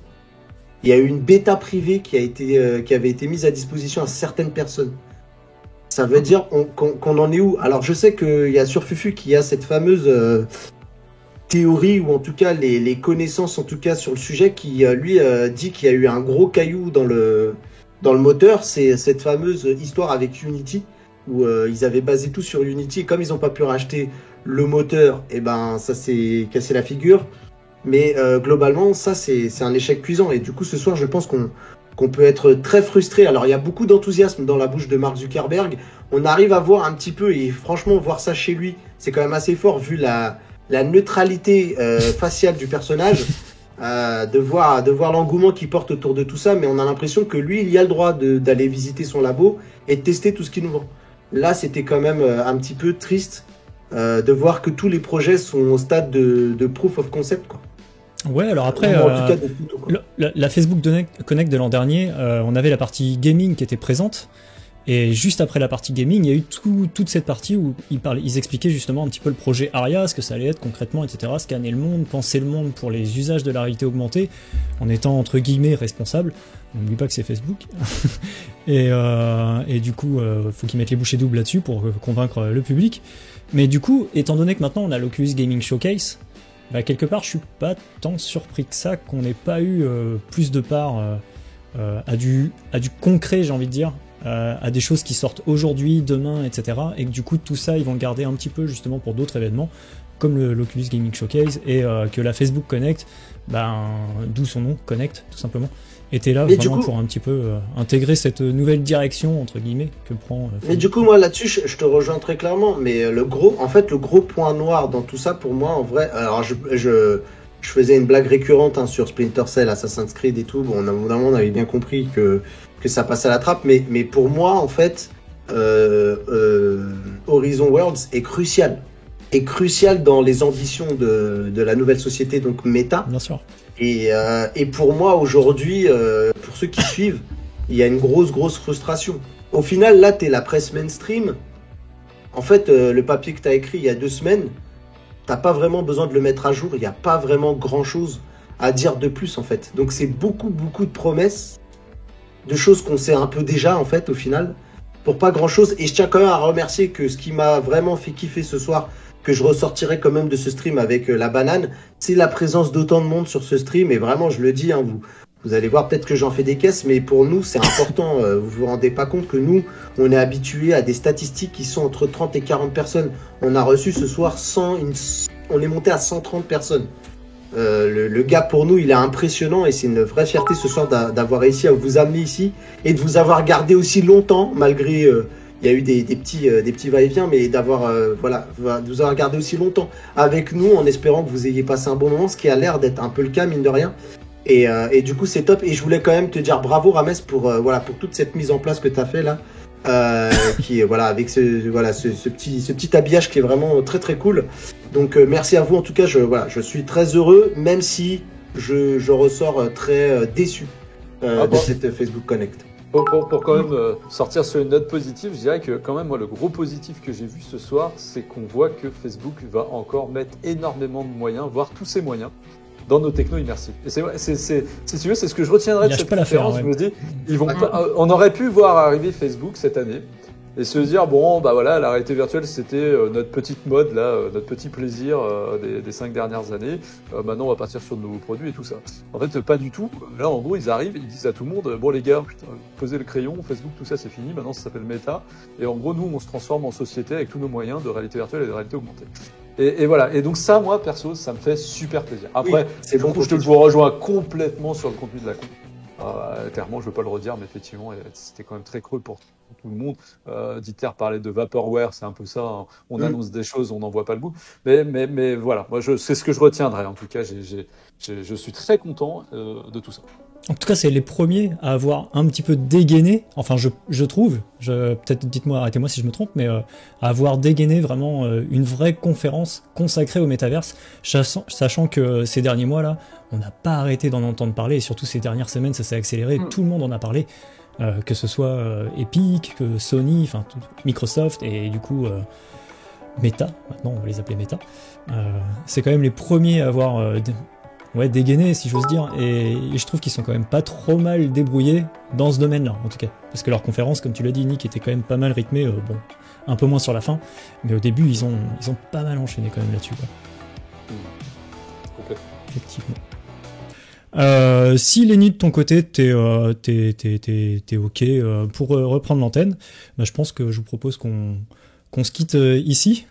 il y a eu une bêta privée qui avait été mise à disposition à certaines personnes. Ça veut dire qu'on en est où? Alors je sais qu'il y a sur Fufu qu'il y a cette fameuse théorie, ou en tout cas les connaissances en tout cas sur le sujet, qui lui dit qu'il y a eu un gros caillou dans le moteur. C'est cette fameuse histoire avec Unity, où ils avaient basé tout sur Unity, et comme ils n'ont pas pu racheter le moteur, et ben ça s'est cassé la figure. Mais globalement, ça c'est un échec cuisant. Et du coup, ce soir, je pense qu'on peut être très frustré. Alors, il y a beaucoup d'enthousiasme dans la bouche de Mark Zuckerberg. On arrive à voir un petit peu, et franchement, voir ça chez lui, c'est quand même assez fort, vu la neutralité faciale du personnage, de voir l'engouement qu'il porte autour de tout ça. Mais on a l'impression que lui, il y a le droit d'aller visiter son labo et de tester tout ce qu'il nous vend. Là, c'était quand même un petit peu triste de voir que tous les projets sont au stade de proof of concept, quoi. Ouais, alors après, la Facebook Connect de l'an dernier, on avait la partie gaming qui était présente, et juste après la partie gaming, il y a eu toute cette partie où ils expliquaient justement un petit peu le projet Aria, ce que ça allait être concrètement, etc. Scanner le monde, penser le monde pour les usages de la réalité augmentée, en étant entre guillemets responsable. On n'oublie pas que c'est Facebook. et du coup, faut qu'ils mettent les bouchées doubles là-dessus pour convaincre le public. Mais du coup, étant donné que maintenant on a l'Oculus Gaming Showcase, bah, quelque part, je suis pas tant surpris que ça qu'on n'ait pas eu plus de part à du concret, j'ai envie de dire, à des choses qui sortent aujourd'hui, demain, etc. Et que du coup, tout ça, ils vont le garder un petit peu justement pour d'autres événements, comme l'Oculus Gaming Showcase, et que la Facebook Connect, d'où son nom, Connect, tout simplement, était là vraiment pour un petit peu intégrer cette nouvelle direction, entre guillemets, que prend Facebook. Mais du coup, moi, là-dessus, je te rejoins très clairement, mais le gros point noir dans tout ça, pour moi, en vrai, alors je faisais une blague récurrente sur Splinter Cell, Assassin's Creed et tout, bon, on avait bien compris que ça passe à la trappe, mais pour moi, en fait, Horizon Worlds est crucial dans les ambitions de la nouvelle société, donc Meta. Bien sûr. Et pour moi, aujourd'hui, pour ceux qui suivent, il y a une grosse frustration. Au final, là, t'es la presse mainstream. En fait, le papier que t'as écrit il y a 2 semaines, t'as pas vraiment besoin de le mettre à jour. Il n'y a pas vraiment grand-chose à dire de plus, en fait. Donc, c'est beaucoup de promesses, de choses qu'on sait un peu déjà, en fait, au final, pour pas grand-chose. Et je tiens quand même à remercier que ce qui m'a vraiment fait kiffer ce soir, que je ressortirai quand même de ce stream avec la banane, c'est la présence d'autant de monde sur ce stream. Et vraiment, je le dis, hein, vous allez voir, peut-être que j'en fais des caisses, mais pour nous, c'est important. Vous vous rendez pas compte que nous, on est habitués à des statistiques qui sont entre 30 et 40 personnes. On a reçu ce soir on est monté à 130 personnes. Le gap pour nous, il est impressionnant, et c'est une vraie fierté ce soir d'avoir réussi à vous amener ici et de vous avoir gardé aussi longtemps, malgré... il y a eu des petits va-et-vient, mais de vous avoir gardé aussi longtemps avec nous, en espérant que vous ayez passé un bon moment, ce qui a l'air d'être un peu le cas, mine de rien. Et du coup, c'est top. Et je voulais quand même te dire bravo, Rames, pour toute cette mise en place que tu as fait là, avec ce petit habillage qui est vraiment très cool. Donc merci à vous. En tout cas, je suis très heureux, même si je ressors très déçu de cette Facebook Connect. Pour quand même sortir sur une note positive, je dirais que quand même, moi, le gros positif que j'ai vu ce soir, c'est qu'on voit que Facebook va encore mettre énormément de moyens, voire tous ses moyens, dans nos technos immersifs. Et si tu veux, c'est ce que je retiendrai de cette conférence. Je me dis, on aurait pu voir arriver Facebook cette année et se dire, bon, bah voilà, la réalité virtuelle, c'était notre petite mode, là, notre petit plaisir des 5 dernières années. Maintenant, on va partir sur de nouveaux produits et tout ça. En fait, pas du tout. Là, en gros, ils arrivent, ils disent à tout le monde, bon les gars, putain, posez le crayon, Facebook, tout ça, c'est fini. Maintenant, ça s'appelle Meta. Et en gros, nous, on se transforme en société avec tous nos moyens de réalité virtuelle et de réalité augmentée. Et voilà. Et donc ça, moi, perso, ça me fait super plaisir. Après, oui, je vous rejoins complètement sur le contenu de la con. Clairement, je veux pas le redire, mais effectivement, c'était quand même très creux pour tout le monde. Dieter parlait de vaporware, c'est un peu ça. Hein. On annonce des choses, on n'en voit pas le bout. Mais voilà, moi, c'est ce que je retiendrai. En tout cas, je suis très content de tout ça. En tout cas, c'est les premiers à avoir un petit peu dégainé, enfin je trouve, peut-être dites-moi, arrêtez-moi si je me trompe, mais à avoir dégainé vraiment une vraie conférence consacrée au métaverse, sachant que ces derniers mois là, on n'a pas arrêté d'en entendre parler, et surtout ces dernières semaines ça s'est accéléré, tout le monde en a parlé, que ce soit Epic, que Sony, enfin Microsoft, et du coup Meta, maintenant on va les appeler Meta, c'est quand même les premiers à avoir dégainés, si j'ose dire, et je trouve qu'ils sont quand même pas trop mal débrouillés dans ce domaine-là, en tout cas. Parce que leur conférence, comme tu l'as dit, Nick, était quand même pas mal rythmée, bon, un peu moins sur la fin, mais au début, ils ont pas mal enchaîné quand même là-dessus, quoi. Complètement. Effectivement. Si Lenny de ton côté t'es ok pour reprendre l'antenne, bah, je pense que je vous propose qu'on se quitte ici.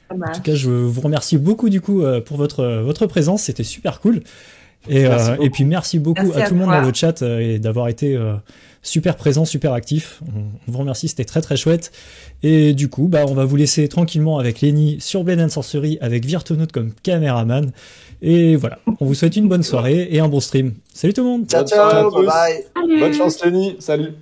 En tout cas, je vous remercie beaucoup du coup pour votre présence, c'était super cool. Et puis merci beaucoup à tout le monde dans le chat et d'avoir été super présent, super actif. On vous remercie, c'était très très chouette. Et du coup, bah, on va vous laisser tranquillement avec Lenny sur Blade & Sorcery avec Virtuonaut comme caméraman. Et voilà, on vous souhaite une bonne soirée et un bon stream. Salut tout le monde. Ciao, bye bye. Bonne chance Lenny, salut.